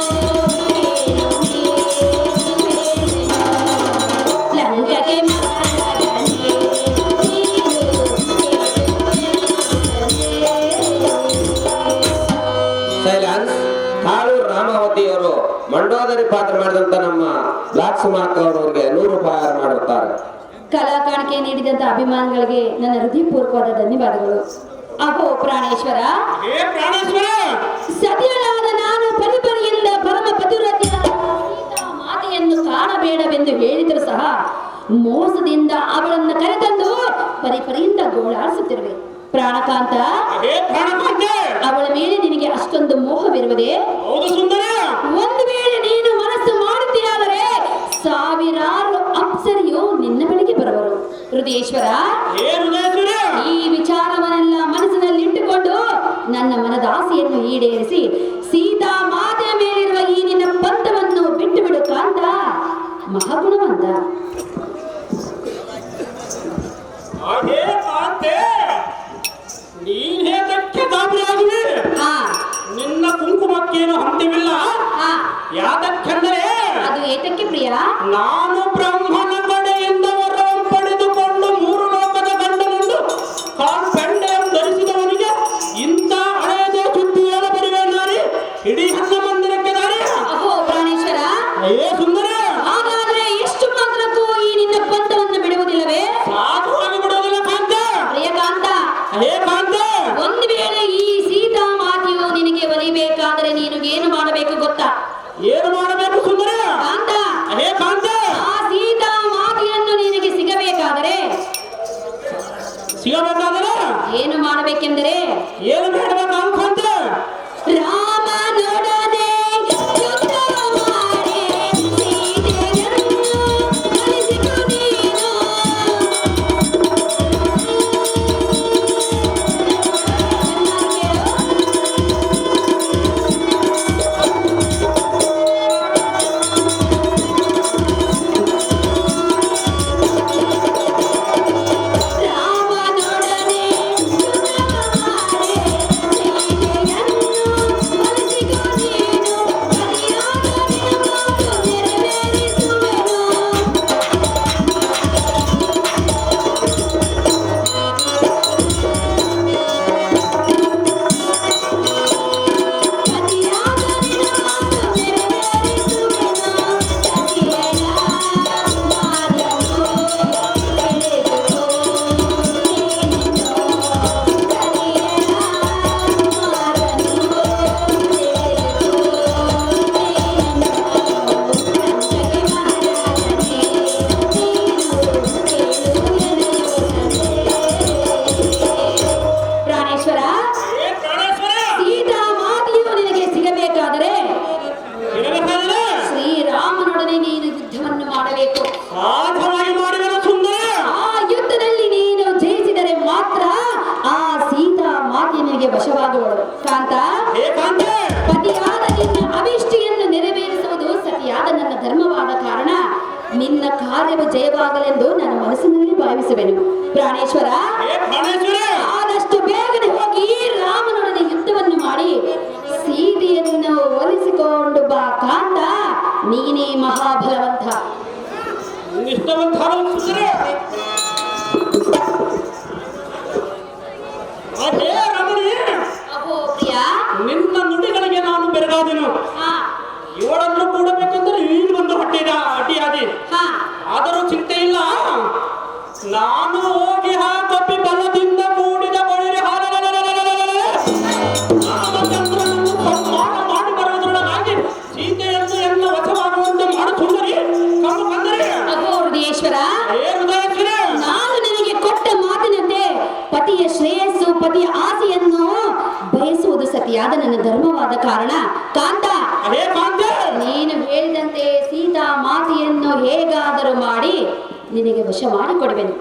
ಕೇಳುವೆ, ಕೇಳುವೆನು. ಲಂಕೆಗೆ ಮಹಾರಾಜನೇ, ನೀನು ಸೈಲೆನ್ಸ್. ಹಾಳು ರಾಮಾವತಿಯವರು ಮಂಡೋದರಿ ಪಾತ್ರ ಮಾಡಿದಂತ ನಮ್ಮ ಬ್ಲಾಕ್ ಸುಮಾರ್ಕ್ ಅವರವರಿಗೆ 100 ರೂಪಾಯಿ ಮಾಡಿರ್ತಾರೆ. ಕಲಾ ಕಾಣಿಕೆ ನೀಡಿದಂತ ಅಭಿಮಾನಿಗಳಿಗೆ ನನ್ನ ಹೃದಯಪೂರ್ವಕವಾದ ಧನ್ಯವಾದಗಳು. ಅಹೋ ಪ್ರಾಣೇಶ್ವರ, ಹೇ ಪ್ರಾಣೇಶ್ವರ, ಸತಿಯಳಾದ ನಾನು ಪರಿಪರಿಯಿಂದ ಪರಮ ಪತಿವ್ರತೆಯಾದ ಸೀತಾ ಮಾತೆಯನ್ನು ಕಾಣಬೇಡವೆಂದು ಹೇಳಿದರೂ ಸಹ ಮೋಸದಿಂದ ಅವಳನ್ನು ಕರೆತಂದು ಪರಿಪರಿಯಿಂದ ಗೋಳಾಡಿಸುತ್ತಿರುವೆ. ಪ್ರಾಣಕಾಂತ, ಹೇ ಪ್ರಾಣಕಾಂತೆ, ಅವಳ ಮೇಲೆ ನಿನಗೆ ಅಷ್ಟೊಂದು ಮೋಹವಿರುವುದೇ? ಹೌದು ಸುಂದರ, ಒಂದು ವೇಳೆ ನೀನು ಮನಸ್ಸು ಮಾಡುತ್ತೀಯಾದರೆ ಸಾವಿರಾರು ಅಪ್ಸರಿಯು ನಿನ್ನ ಬಳಿಗೆ ಬರುವರು. ಹೃದಯೇಶ್ವರ, ಹೇ ಹೃದಯೇಶ್ವರ, ಈ ವಿಚಾರವನ್ನೆಲ್ಲ ಮನಸ್ಸಿನಲ್ಲಿಟ್ಟುಕೊಂಡು ನನ್ನ ಮನದಾಸೆಯನ್ನು ಈಡೇರಿಸಿ ಸೀತಾ ಮಾತೆಯ ಮೇಲಿರುವ ಈ ನಿನ್ನ ಪಂಥವನ್ನು ಬಿಟ್ಟು ಬಿಡು ಕಾಂತ, ಮಹಾಗುಣವಂತ. ಹಾಗೇ ಕಾಂತೆ, ನೀನೇದಕ್ಕೆ ಗಾಬರಿಯಾಗುವೆ? ಹಾ ನಿನ್ನ ಕುಂಕುಮಕ್ಕೇನು ಅಂತ್ಯವಿಲ್ಲ. ಹಾ, ಯಾತಕ್ಕೆಂದರೆ ಅದು ಏತಕ್ಕೆ ಪ್ರಿಯ? ನಾನು ಬ್ರಹ್ಮನ ಕಡೆಯಿಂದ ವರವನ್ನು ಪಡೆದುಕೊಂಡು 3 ಲೋಕದ ಗಂಡನೆಂದು ಕಾಲ್ಪೆಂಡೆಯನ್ನು ಧರಿಸಿದವನಿಗೆ ಇಂಥ ಹಳೆಯದೇ ಸುದ್ದಿ ಹೇಳ ಬರುವೆ ನಾರಿ. ಇಡೀ ಹಣ್ಣ ಮಂದಿರಕ್ಕೆ ದಾರಿ. ಅಹೋ ಪ್ರಾಣೇಶ್ವರ, ಅಯ್ಯೇ ಸುಂದರ, ಹಾಗಾದ್ರೆ ಇಷ್ಟು ಮಾತ್ರಕ್ಕೂ ಈ ನಿನ್ನ ಪಂಥವನ್ನು ಬಿಡುವುದಿಲ್ಲವೇ? ಸಾಧುವಾಗಿ ಬಿಡೋದಿಲ್ಲ ಕಾಂತೆ. ಪ್ರಿಯಕಾಂತ, ಹೇ ಕಾಂತೆ, ಒಂದು ವೇಳೆ ಈ ಸೀತಾ ಮಾತೆಯು ನಿನಗೆ ಒಲಿಬೇಕಾದರೆ ನೀನು ಏನು ಮಾಡಬೇಕು ಗೊತ್ತಾ? ಏನು ಮಾಡಬೇಕು ಸುಂದರ? ಕಾಂತ, ಹೇ ಕಾಂತೆ, ಆ ಸೀತಾ ಮಾತೆಯನ್ನು ನಿನಗೆ ಸಿಗಬೇಕಾದರೆ ಸಿಗಬೇಕಾದರೆ ಏನು ಮಾಡಬೇಕೆಂದರೆ ಏನು ಮಾಡಬೇಕು ಕಾಂತೆ? ರಾಮನೊಡನೆ ಯುದ್ಧ ಮಾಡಿ ಕಾರ್ಯವು ಜಯವಾಗಲೆಂದು ನಾನು ಮನಸ್ಸಿನಲ್ಲಿ ಭಾವಿಸುವೆನು. ಪ್ರಾಣೇಶ್ವರ, ಏ ಪ್ರಾಣೇಶ್ವರ, ಆದಷ್ಟು ಬೇಗನೆ ಹೋಗಿ ರಾಮನೊಡನೆ ಯುದ್ಧವನ್ನು ಮಾಡಿ ಸೀತೆಯನ್ನು ಒಲಿಸಿಕೊಂಡು ಬಾ ಕಾಂತ. ನೀನೇ ಮಹಾಬಲವಂತ. ನಿಷ್ಠವಂತ ಅದೇ ರಮಣಿ, ಅಹೋ ಪ್ರಿಯ, ನಿನ್ನ ನುಡಿಗಳಿಗೆ ನಾನು ಬೆರಗಾದೆನು. ಹಾ ಇವಳನ್ನು ಕೂಡಬೇಕೆಂದರೆ ನೀನು ಒಂದು ಅಡ್ಡಿಯಾದಿ. ಹಾ ಆದರೂ ಚಿಂತೆ ಇಲ್ಲ, ನಾನು ಹೋಗಿ ಕಪ್ಪಿ ಬಲದಿಂದ ಕೂಡಿದ ಬಳಿರೆ ರಾಮಚಂದ್ರನನ್ನು ಸಂಹಾರ ಮಾಡಿ ಬರುವುದರೊಳಗಾಗಿ ಸೀತೆಯನ್ನು ಎಲ್ಲ ವಶವಾಗುವಂತೆ ಮಾಡುತ್ತಿದ್ದರೆ ಕಮ್ಮು ಬಂದರೆ ಅಹೋ ಹೃದಯೇಶ್ವರ, ಏ ಹೃದಯೇಶ್ವರ, ನಾನು ನಿನಗೆ ಕೊಟ್ಟ ಮಾತಿನಂತೆ ಪತಿಯ ಶ್ರೇಯಸ್ಸು, ಪತಿಯ ಆಸೆಯನ್ನು ಬಯಸುವುದು ಸತಿಯಾದ ನನ್ನ ಧರ್ಮವಾದ ಕಾರಣ ಕಾಂತ, ಅದೇ ಕಾಂತೆ, ನೀನು ಹೇಳಿದಂತೆ ಸೀತಾ ಮಾತೆಯನ್ನು ಹೇಗಾದರೂ ಮಾಡಿ ನಿನಗೆ ವಶ ಮಾಡಿಕೊಡುವೆನು.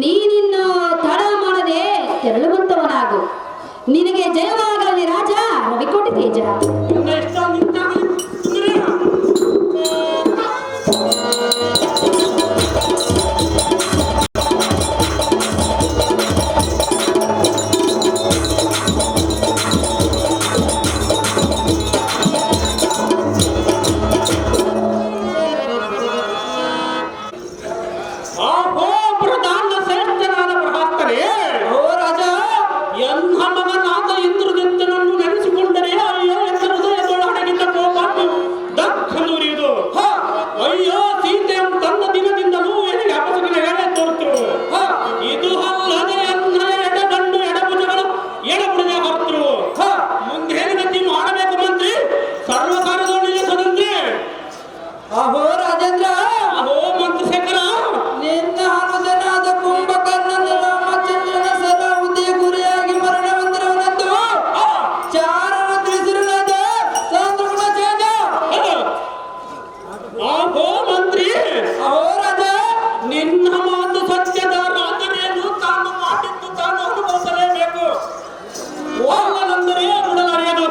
ನೀನಿನ್ನು ತಡ ಮಾಡದೆ ತೆರಳುವಂತವನಾಗು. ನಿನಗೆ ಜಯವಾಗಲಿ ರಾಜ. ರವಿಕೋಟಿ ತೇಜ. ನಿನ್ನ ಇಷ್ಟ ನಿಂತಾಗಲಿ ಸುಂದರಿ. ಆಹೋ ಪ್ರಧಾನ ಶ್ರೇಷ್ಠನಾದ ಪ್ರಭಾಸ್ತರೇ, ಓ ರಾಜ, ಎನ್ನ ಮಗನಾದ ಇಂದ್ರದತ್ತನನ್ನು ನೆನೆಸಿಕೊಂಡರೆ ಅಯ್ಯೋ ಎನ್ನ ಹೃದಯದೊಳಗಿದ್ದ ಕೋಪ ದಕ್ಕನುರಿಯುವುದು. ಅಯ್ಯೋ ಸೀತೆ ತನ್ನ ದಿನದಿಂದಲೂ ಎನಗೆ ಅಪಸಗಿನ ಎಳೆ ತೋರುತ್ತಿರು. ಇದು ಅಲ್ಲದೆ ಎನ್ನ ಎಡಗಂಡು ಎಡಭುಜಗಳು ಎಡಬುಡದೆ ಹತ್ತಿರು. ಮುಂದೇನು ಗತಿ ಮಾಡಬೇಕು ಮಂತ್ರಿ? ಸರ್ವಕಾರದೊಳಗೆ ಸದಂತೆ. ಅಹೋ ರಾಜೇಂದ್ರ, ಅಹೋ ಮಂತ್ರಿ ಶೇಖರ, ನಿನ್ನ ಹನುಜನಾದ ಕುಂಭಕರ್ಣನ ರಾಮಚಂದ್ರನ ಸಲ ಹುದ್ದೆ ಗುರಿಯಾಗಿ ಮರಣ ಹೊಂದಿರುವನೆಂದು ಚಾರರು ತಿಳಿಸಿರುತ್ತದೆ. ಸಂತಗುಣ ಚೇಂಜ. ಅಹೋ ಮಂತ್ರಿ, ಅಹೋ ರಾಜ, ನಿನ್ನ ಮಾತು ಸತ್ಯದ ರಾಜರೇನು ತಾನು ಮಾಡಿದ್ದು ತಾನು ಅನುಭವಿಸಲೇಬೇಕು. ಹೋಗಲೆಂದರೆ ಬಿಡಲಾರೆಯದು.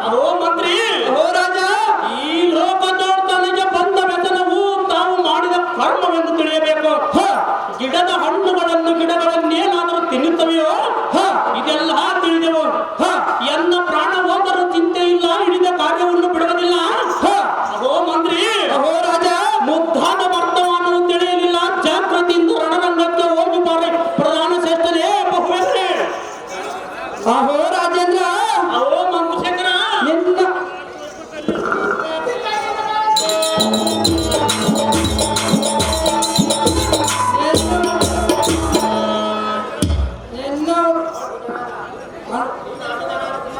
ಅಹೋ ಮಂತ್ರಿ, ಅಹೋ ರಾಜ, ಈ ಲೋಕದೋಡ್ ತನಗೆ ಬಂದ ವ್ಯಸನವು ತಾವು ಮಾಡಿದ ಕರ್ಮವೆಂದು ತಿಳಿಯಬೇಕು. ಗಿಡದ ಹಣ್ಣುಗಳನ್ನು ಗಿಡಗಳನ್ನೇನಾದರೂ ತಿನ್ನುತ್ತವೆಯೋ ಇದೆಲ್ಲ ತಿಳಿದೆವು. ಎನ್ನ ಪ್ರಾಣ ಹೋದರೂ ಚಿಂತೆ ಇಲ್ಲ, ಹಿಡಿದ ಕಾರ್ಯವನ್ನು ಬಿಡುವುದಿಲ್ಲ. ಅಹೋ ಮಂತ್ರಿ, ಅಹೋ ರಾಜ, ಮುದ್ದಾದ ವರ್ತಮಾನವು ತಿಳಿಯಲಿಲ್ಲ. ಜಾಗೃತಿಯಿಂದ ರಣರಂಗಕ್ಕೆ ಹೋಗಿ ಬಾರೆ ಪ್ರಧಾನ ಶ್ರೇಷ್ಠನೇ ಬಹುವೆಂದ್ರೆ. ಅಹೋ ರಾಜೇಂದ್ರ, ಅಹೋ ಮಂಕುಶೇಖರ, ನಿನ್ನ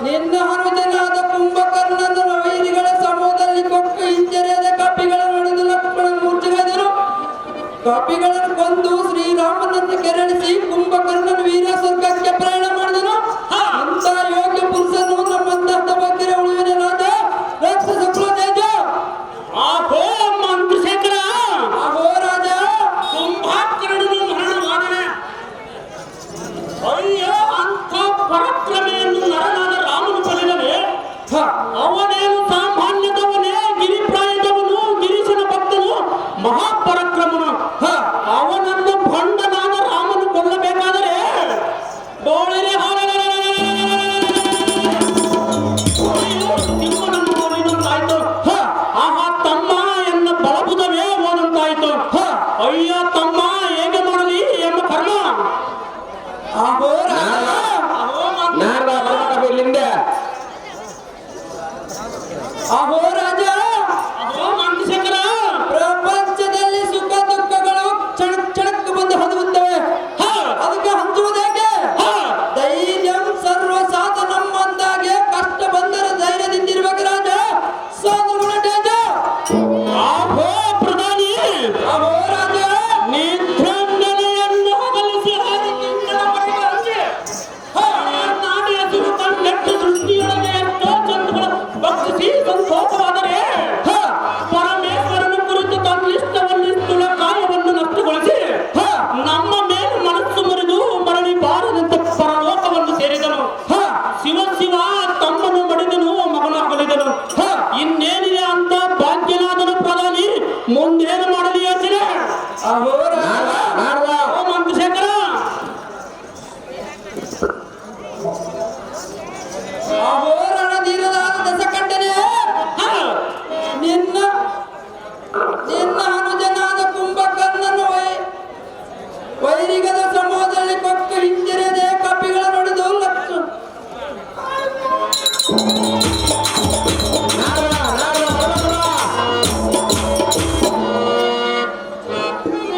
ನಿನ್ನ ಹನುಜನಾದ ಕುಂಭಕರ್ಣನ ವೈರಿಗಳ ಸಮೂಹದಲ್ಲಿ ಕೊಕ್ಕ ಹಿಂಜರಿಯದ ಕಪಿಗಳ ನಡೆದು ಲಕ್ಷ್ಮಣ ಮೂರ್ಛೆಗೈದರು. ಕಪಿಗಳನ್ನು ಕೊಂದು ಶ್ರೀರಾಮನನ್ನು ಕೆರಳಿಸಿ ಕುಂಭಕರ್ಣನ ವೀರ ಸ್ವರ್ಗಕ್ಕೆ ಪ್ರಯಾಣ ಮಾಡಿದನು. ಅಂತ ಯೋಗ್ಯ ಪುರುಷನು ನಮ್ಮಂತ ಬಗ್ಗೆ ಉಳಿವಿನ ರಾಜ ರಾಕ್ಷಸ ಕುಲ ತೇಜ. ಅಹೋ ಮಂಕುಶೇಖರ, ಅಹೋ ರಾಜ, ಕುಂಭಕರ್ಣನು ಮರಣವಾದನೆ. ಅಯ್ಯೋ ಅಂಥ ಪರಾಕ್ರಮೆಯನ್ನು ನರನಾದ ರಾಮನು ಪಡೆದ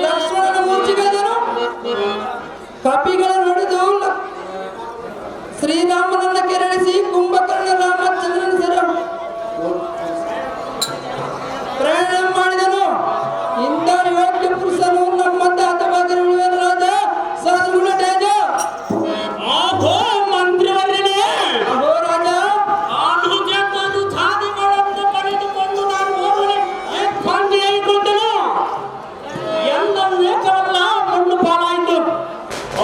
ಲಕ್ಷ್ಮಣನ ಮೂರ್ಛೆಗೈದನು ಕಪಿಗಳ ಹೊಡೆದು ಶ್ರೀರಾಮನನ್ನ ಕೆರಳಿಸಿ ಕುಂಭಕರ್ಣ ರಾಮಚಂದ್ರನ ಸರ ಪ್ರಯಾಣ ಮಾಡಿದನು. ಇಂಥ ಯೋಗ್ಯ ಪುರುಷನು ನಮ್ಮಂತ ಹತಭಾಗ್ಯರುಳುವನು ರಾಜ ಸದ್ಗುಣ ತೇಜ. ಆಹೋ ಮಂತ್ರಿವರ್ಯನೇ, ಅಹೋ ರಾಜ, ಆನುಜತನು ಧಾದಿಗಳನ್ನು ಪಡೆದುಕೊಂಡು ನಾನು ಓರ್ವನೇ ಸಂಧಿಯಾಗಿಕೊಂಡನು. ಎಲ್ಲ ವಿವೇಕವಲ್ಲ ಮಣ್ಣು ಪಾಲಾಯಿತು.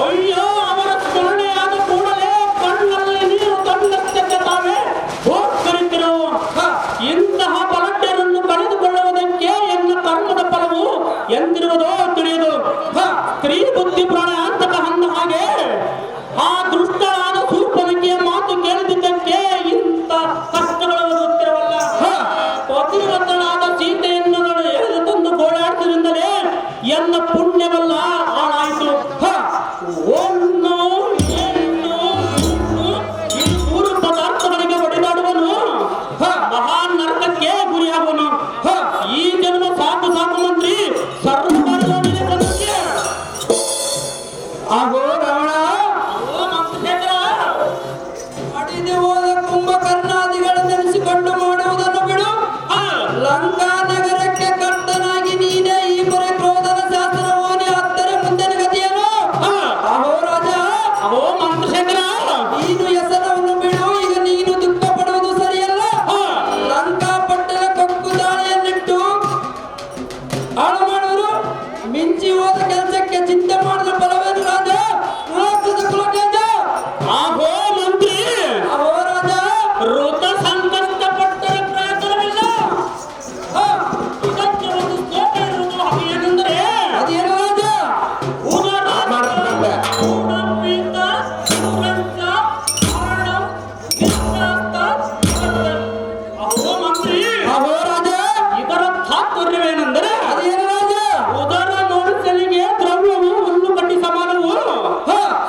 ಅಯ್ಯೋ, ಅವರ ಸ್ಮರಣೆಯಾದ ಕೂಡಲೇ ಕಣ್ಣಲ್ಲಿ ನೀರು ತನ್ನಷ್ಟಕ್ಕೆ ತಾವೇ ಹೋಗ್ಕರಿತಿರು. ಇಂತಹ ಬಲಡ್ಡರನ್ನು ಕಳೆದುಕೊಳ್ಳುವುದಕ್ಕೆ ಎನ್ನ ಕರ್ಮದ ಫಲವು ಎಂದಿರುವುದೋ ತಿಳಿಯುವುದು. ಸ್ತ್ರೀ ಬುದ್ಧಿ ಪ್ರಾಣ ಅಂತಕ ಅಂದ ಹಾಗೆ ಆ ದುಷ್ಟಳಾದ ಸೂರ್ಪನಿಕೆಯ ಮಾತು ಕೇಳಿದ್ದಕ್ಕೆ ಇಂಥ ಕಷ್ಟಗಳು ಬರುತ್ತಿರವಲ್ಲ. ಪತಿವ್ರತಳಾದ ಸೀತೆಯನ್ನು ಎಳೆದು ತಂದು ಗೋಳಾಡ್ತಿರಿಂದಲೇ ಎನ್ನ ಪುಣ್ಯವಲ್ಲ ಹಾಳಾಯಿತು. ಒಂದು ಹೆಣ್ಣು ಈ ಮೂರು ಪದಾರ್ಥಗಳಿಗೆ ಒಡೆದಾಡುವನು ಮಹಾನ್ ನರಕಕ್ಕೆ ಗುರಿಯಾಗುವನು. ಈ ಜನ್ಮ ಸಾಕು ಸಾಕು ಮಂತ್ರಿ ಸರ್ವಕಾರ್ಯದಲ್ಲಿ ಬಂದಿದೆ. ಅಹೋ ರಾವಣ, ಅಡಿದು ಹೋದ ಕುಂಭಕರ್ಣಾದಿಗಳನ್ನು ನೆನೆಸಿಕೊಂಡು ಮಾಡುವುದನ್ನು ಬಿಡು. ಲಂಕಾ ನಗರಕ್ಕೆ ಕರ್ತನಾಗಿ ನೀನೇ ಈ ಪರಿ ಕ್ರೋಧನ ಶಾಸ್ತ್ರ ಓದಿ ಹತ್ತರ ಮುಂದಿನ ಗತಿಯನು. ಅಹೋ ರಾಜ, ಅಹೋ ಮಂತ್ರಶೇಖರ, ನೀನು ಹೆಸರವನ್ನು ಬಿಡು. ಈಗ ನೀನು ದುಃಖ ಪಡುವುದು ಸರಿಯಲ್ಲ. ಲಂಕಾ ಪಟ್ಟಣ ಕೊಕ್ಕು ದಾಳಿಯನ್ನಿಟ್ಟು ಹಾಳು ಮಾಡುವರು. ಮಿಂಚಿ ಹೋದ ಕೆಲಸಕ್ಕೆ ಚಿಂತೆ ಮಾಡಿದ ಫಲವೇನು ರಾಜ? ರಾಕ್ಷಸ ಕುಲಕೇಜ. ಆಹೋ ಮಂತ್ರಿ, ಅಹೋ ರಾಜ, ವೃತ ಸಂಕಷ್ಟ ಪಟ್ಟರೆ ಪ್ರಯೋಜನವಿಲ್ಲ. ಇದಕ್ಕೆ ಒಂದು ಸ್ತೋತ್ರ ಇರುವುದು. ಅದು ಏನೆಂದರೆ ಅದೇನು ರಾಜ? ಅಹೋ ಮಂತ್ರಿ, ಅಹೋ ರಾಜ, ಇದರ ತಾತ್ಪರ್ಯವೇನೆಂದರೆ ಅದೇನು ರಾಜ? ಉದರ ಮನುಷ್ಯನಿಗೆ ದ್ರವ್ಯವು ಹುಲ್ಲು ಕಡ್ಡಿ ಸಮಾನವು.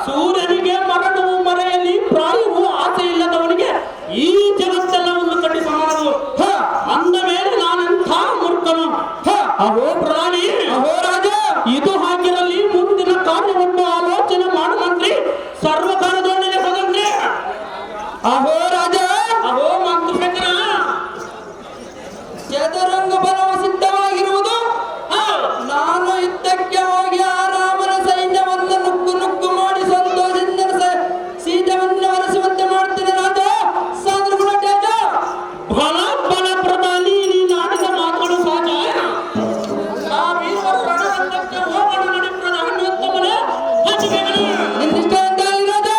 ಸೂರ್ಯನಿಗೆ ಮರಣವು ಮರೆಯಲಿ ಪ್ರಾಯವು ಆಸೆ ಇಲ್ಲದವನಿಗೆ ಈ ಜಗತ್ತೆಲ್ಲ ಹುಲ್ಲು ಕಡ್ಡಿ ಸಮಾನವು. ಅಂದ ಮೇಲೆ ನಾನೆಂಥ ಮೂರ್ಖನು. ಅಹೋ ಪ್ರಾಣಿ, ಅಹೋ ರಾಜ, ಇದು ಹಾಗಿರಲಿ ಮುಂದಿನ ಕಾರ್ಯವನ್ನು ಆಲೋಚನೆ ಮಾಡು ಮಂತ್ರಿ. ಸರ್ವಕಾಲದೊಂದಿಗೆ ಸ್ವತಂತ್ರ. ಅಹೋ ರಾಜ, ಅಹೋ ಮಂತ್ರಿಶೇಖರ, ಚದುರಂಗ ಬಲವು ಸಿದ್ಧವಾಗಿರುವುದು. ನಾನು ಯುದ್ಧಕ್ಕೆ ಹೋಗಿ ಆ ರಾಮನ ಸೈನ್ಯವನ್ನು ನುಗ್ಗು ನುಗ್ಗು ಮಾಡಿ ಸಂತೋಷದಿಂದ ಸೀತೆಯನ್ನು ಒರೆಸುವಂತೆ ಮಾಡ್ತೇನೆ ರಾಜ. ಸದ್ಗುಣ ತೇಜ. ಬಲ ಬಲ ಪ್ರಧಾನಿ, ನೀನು ಆಡಿದ ಮಾತುಗಳು ಸಹಜ. ನಾವೀರುವರು ರಣರಂಗಕ್ಕೆ ಹೋಗೋಣ ನಡಿ ಪ್ರಧಾನೋತ್ತಮನೇ. ಹಚ್ಚಿಗೆಗಳು ನಿನ್ನಿಷ್ಟ ಅಂತ ಹೇಳಿ ರಾಜ.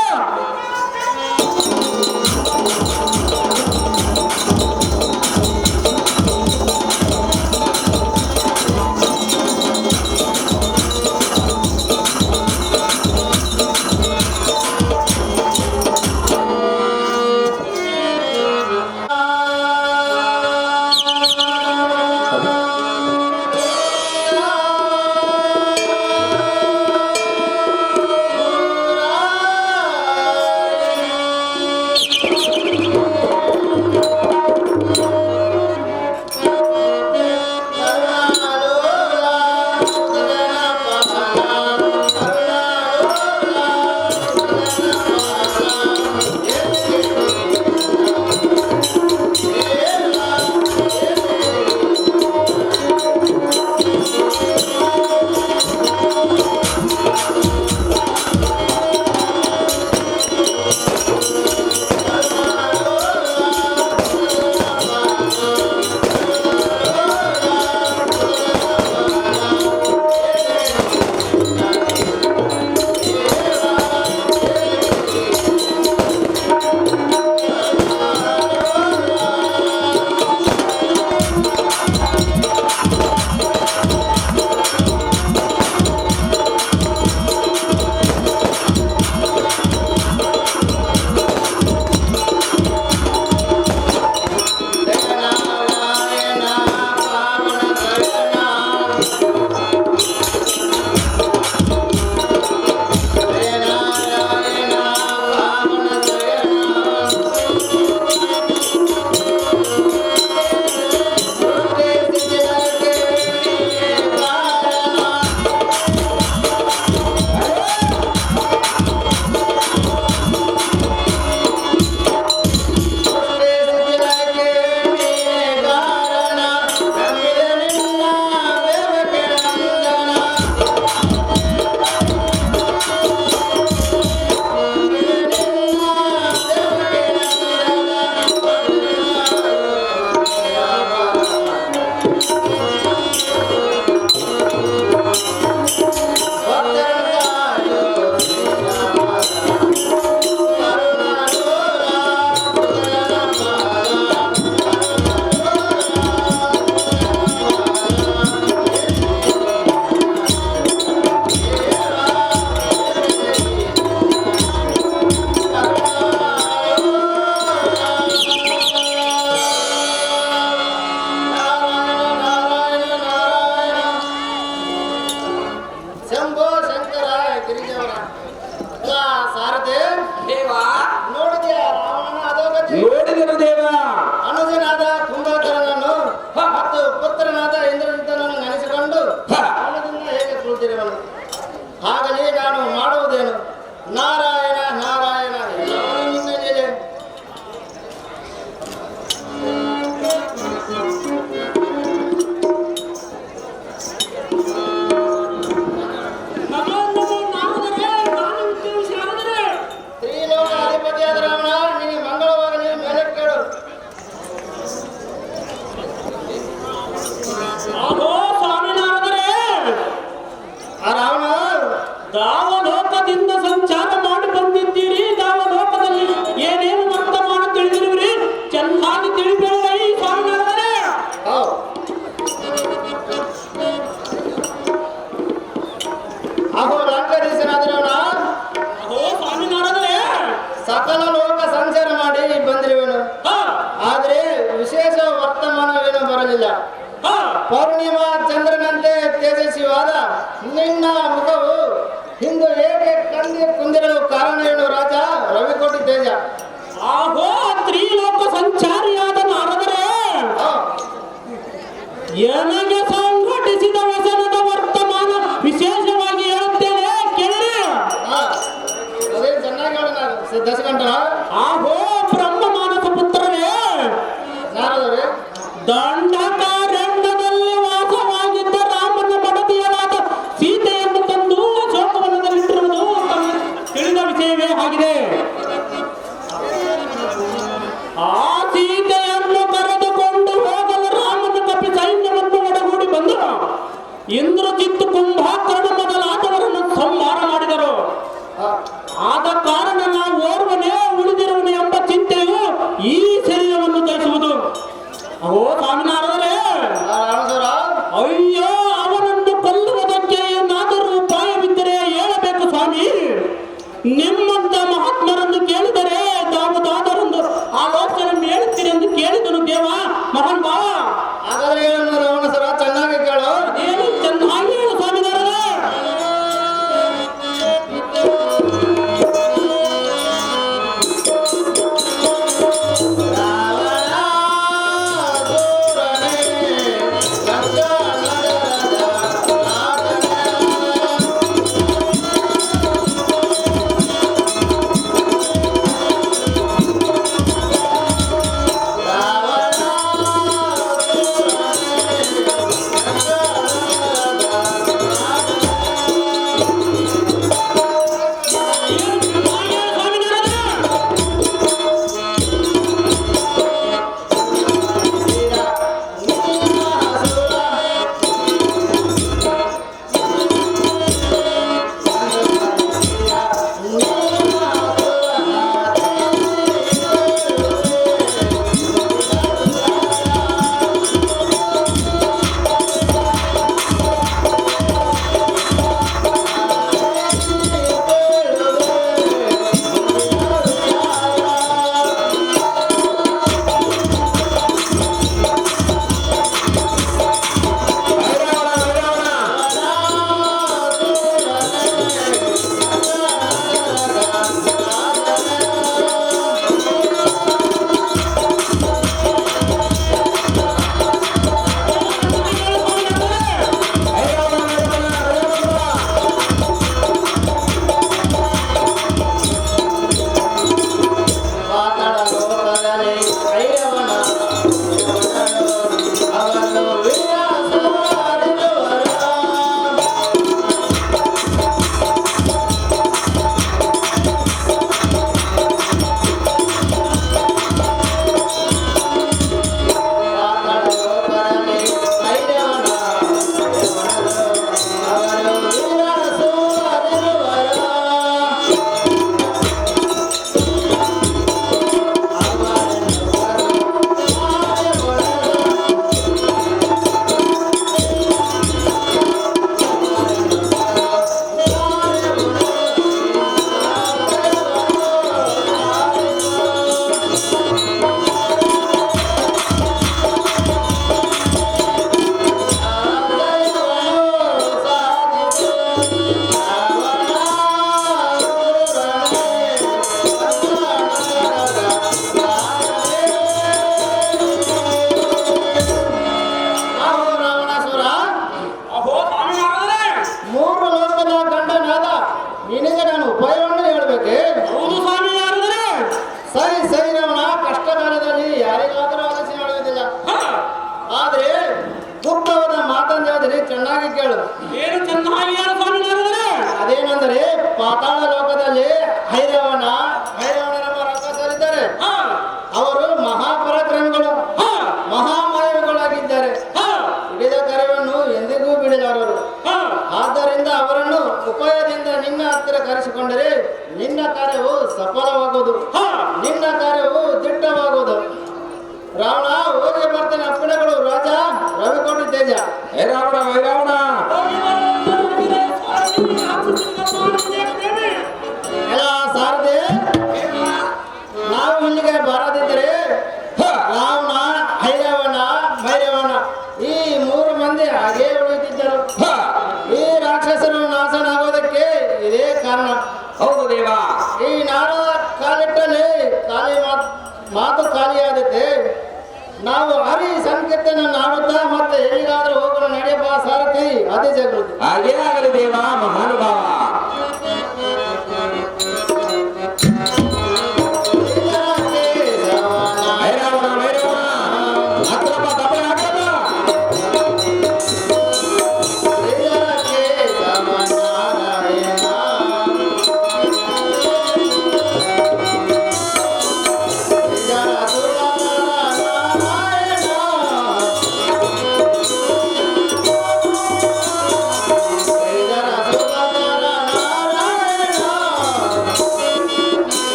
ನೋಡಿದರು ದೇವ. ಅನುಜನಾದ ಕುಂಭಕರ್ಣನನ್ನು ಮತ್ತು ಪುತ್ರನಾದ ಇಂದ್ರಜಿತನನ್ನು ನೆನೆಸಿಕೊಂಡು ಮನದಿಂದ ಹೇಗೆ ಕುಳಿತಿರುವನು. ಆಗಲಿ ನಾನು ಮಾಡುವುದೇನು? ನಾರಾಯಣ ನಾರಾಯಣ ಎಲ್ಲವೂ ನಿನ್ನ ಲೀಲೆ. ತ್ರಿಲೋಕ ಅಧಿಪತಿಯಾದ ರಾವಣ, ನಿನಗೆ ಮಂಗಳವಾಗಲಿ. ಮೇಲೆ ಕೇಳು. ಆಗೋ ಸ್ವಾಮಿನಾರದರೆ, ಆ ರಾವಣ ದಾವಲೋಕದಿಂದ ಸಂಚಾರ ಮಾಡಿ ಬಂದಿದ್ದೀರಿ. ದಾವಲೋಕದಲ್ಲಿ ಏನೇನು ವರ್ತಮಾನ ತಿಳಿದಿರುವಿರಿ ಚೆನ್ನಾಗಿ ತಿಳಿಬೇಡಿ ಸ್ವಾಮಿನಾರದರೆ. ಹೌದು. ಅಹೋ ಲಂಕಾಧೀಶನಾದ ರಾವಣ, ಆಗೋ ಸ್ವಾಮಿನಾರದರೆ, ಸಕಲ ಲೋಕ ಸಂಚಾರ ಮಾಡಿ ಬಂದಿರುವೆನು. ಹಾ ಆದರೆ ವಿಶೇಷ ವರ್ತಮಾನವೇನು ಬರಲಿಲ್ಲ. ಹಾ ಪೌರ್ಣಿಮಾ ಚಂದ್ರನಂತೆ ತೇಜಸ್ವಿಯಾದ ನಿನ್ನ ಮುಖವು ಇಂದು ಏಕೆ ಕುಂದಿರಲು ಕಾರಣ ಏನು ರಾಜ? ರವಿಕೋಟಿ ತೇಜ. ಆಗೋ ತ್ರಿಲೋಕ ಸಂಚಾರಿಯಾದ ನಾರದರೆ, ನನಗೆ ಸಂಘಟಿಸಿದ ವ್ಯಸನದ ವರ್ತಮಾನ ವಿಶೇಷವಾಗಿ ಹೇಳುತ್ತೇನೆ ಕೇಳಿ. ಅದೇ ಚೆನ್ನಾಗಿ ಹೇಳ ದಶಗಂಟ. ಆಗೋ ಬ್ರಹ್ಮ ಮಾನಸ ಪುತ್ರರೇ, ನಾರದವರೇ, ದಂಡಕಾರಣ್ಯದಲ್ಲಿ ವಾಸವಾಗಿದ್ದ ರಾಮನ ಮಡದಿಯರಾದ ಸೀತೆಯನ್ನು ತಂದು ಶೋಕವನದಲ್ಲಿಟ್ಟಿರುವುದು ತಮಗೆ ತಿಳಿದ ವಿಷಯವೇ ಆಗಿದೆ. ಆ ಸೀತೆಯನ್ನು ಕರೆದುಕೊಂಡು ಹೋಗಲು ರಾಮನ ಕಪಿ ಸೈನ್ಯವನ್ನು ಆದತೆ ನಾವು ಹರಿ ಸಂಕೀರ್ತನ ನಾಡುತ್ತಾ ಮತ್ತೆ ಎಲ್ಲಿಗಾದ್ರೂ ಹೋಗೋಣ ನಡೆಯಪ್ಪ ಸಾರಥಿ ಅದೇ ಜಾಗೃತಿ. ಹಾಗೇ ಆಗಲಿ ದೇವ ಮಹಾನುಭಾವ.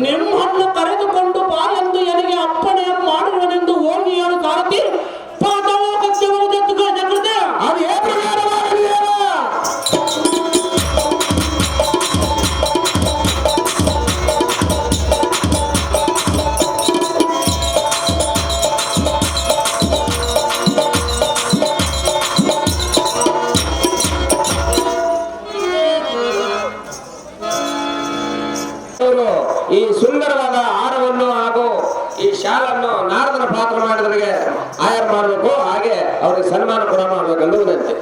ನಿಮ್ಮನ್ನು ಕರೆದುಕೊಂಡು ಬಾ ಎಂದು ನನಗೆ ಅಪ್ಪಣೆ ಮಾಡುವನೆಂದು ಹೋಗಿ ಹೇಳು ಸಾರಥಿ. ಪಾತಾಳೋಕಕ್ಕೆ ಹೋದೆತ್ತುಗಳ ಜಾಗೃತಿ ಅದು ಏ ಪ್ರಕಾರವಾಗಲಿ. ಈ ಸುಂದರವಾದ ಹಾರವನ್ನು ಹಾಗೂ ಈ ಶಾಲನ್ನು ನಾರದನ ಪಾತ್ರ ಮಾಡಿದವರಿಗೆ ಆಯರ್ ಮಾಡಬೇಕು, ಹಾಗೆ ಅವರಿಗೆ ಸನ್ಮಾನ ಕೂಡ ಮಾಡಬೇಕು ವಿನಂತಿ.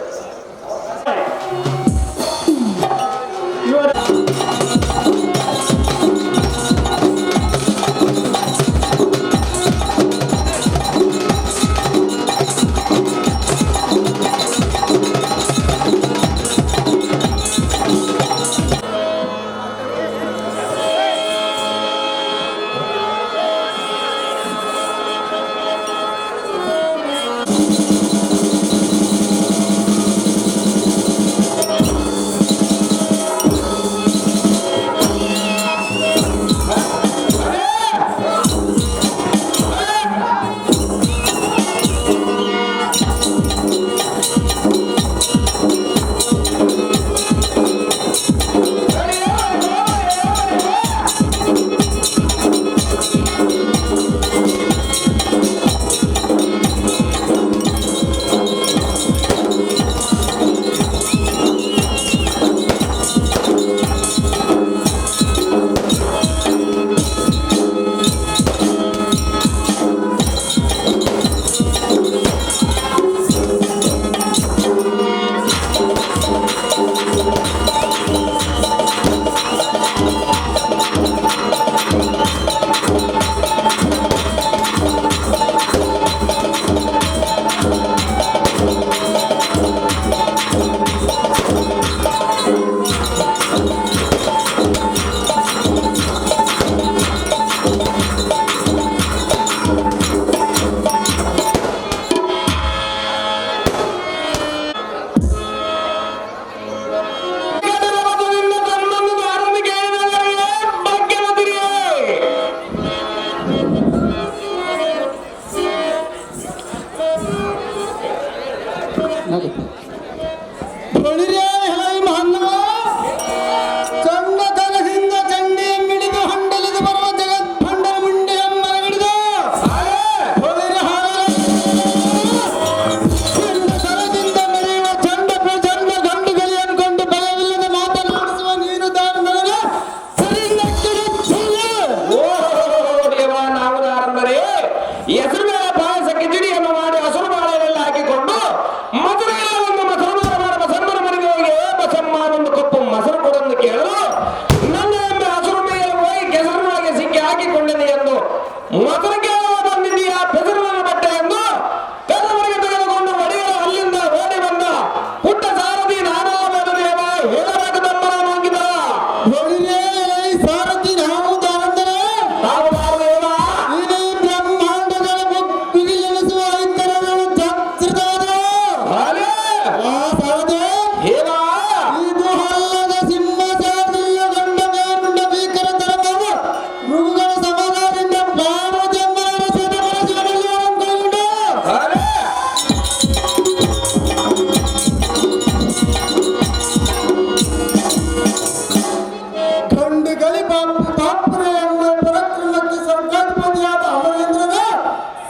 ಬಾಪುರ ಎಂಬ ಪರಾಕ್ರಮಕ್ಕೆ ಸರ್ಕಾಧಿಪತಿಯಾದ ಅಮರೇಂದ್ರನ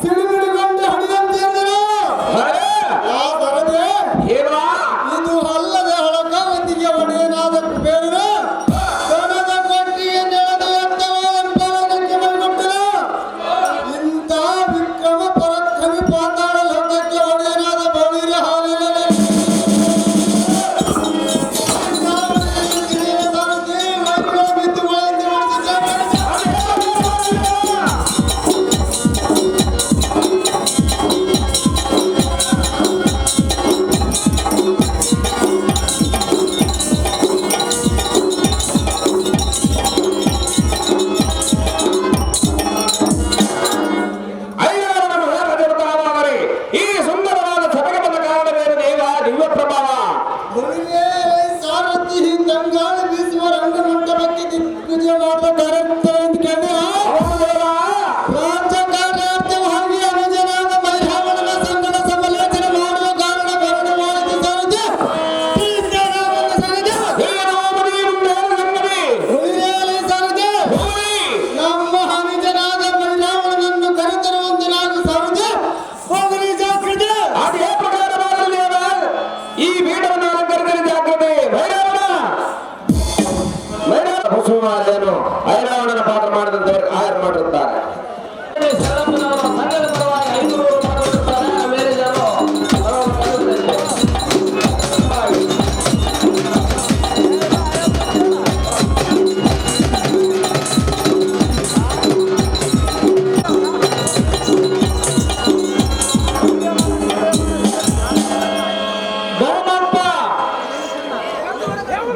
ಸಿಡಿಮಿಡಿಗೊಂಡು ಹಡಿದಂತೆ ಎಂದರು. ಆ ಸರದೆ ಇದು ಅಲ್ಲದೆ ಹಳಕಾವತಿಗೆ ಒಡೆಯನಾದ ಕುಬೇರನ ದನದ ಕೊಟ್ಟಿಯನ್ನೆಳೆದು ಎತ್ತವಾದಂತೆ ಮೈಗೊಟ್ಟನು. ಇಂಥ ವಿಕ್ರಮ ಪರಾಕ್ರಮಿ ಪಾತಾಳ ಲೋಕಕ್ಕೆ ಒಡೆಯನಾದ ಬಳಿರ ಹಾಲಿನ ಈ ಸುಂದರವಾದ ಸಭೆಗೆ ಬಂದ ಕಾರಣವೇನು ದೇವ ದಿವ್ಯ ಪ್ರಭಾವ? ಸಾರಥಿ ತಂಗಾಳಿ ಬೀಸುವ ರಂಗಮಂಟಪಕ್ಕೆ ದಿಗ್ವಿಜಯ ಮಾಡಿದ ಕಾರ್ಯಕ್ರಮ ಎಂದು ಕೇಳಿದ ರಾಜ್ಯ ಕಾರ್ಯಾರ್ಥವಾಗಿ ಅನುಜನಾದ ಮೈರಾವಣನ ಸಂಗಡ ಸಮಾಲೋಚನೆ ಮಾಡುವ ಕಾರಣ ಭರಣ ಮಾಡಿದ ಸಾರಥಿ ಸಾರಥಿ ನಮ್ಮ ಅನುಜನಾದ ಮೈರಾವಣನನ್ನು ಕರೆತರುವಂತೆ ನಾವು ಸಾರಥಿ ಹೋಗಲಿ ಜಾಗ್ರತೆ. ಅದೇ ಪ್ರಕಾರವಾಗಲಿ ದೇವ. ಈ ಪೀಠವನ್ನು ಅಲಂಕರಿಸಲಿ ಜಾಗ್ರತೆ. ಹುಸುಮಾದೇನು ಐರಾವಣನ ಪಾತ್ರ ಮಾಡಿದಂತವರು ಆಹಾರ ಮಾಡಿರುತ್ತಾರೆ.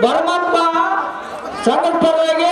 ಭರಮಪ್ಪ ಸಂಕಲ್ಪವಾಗಿ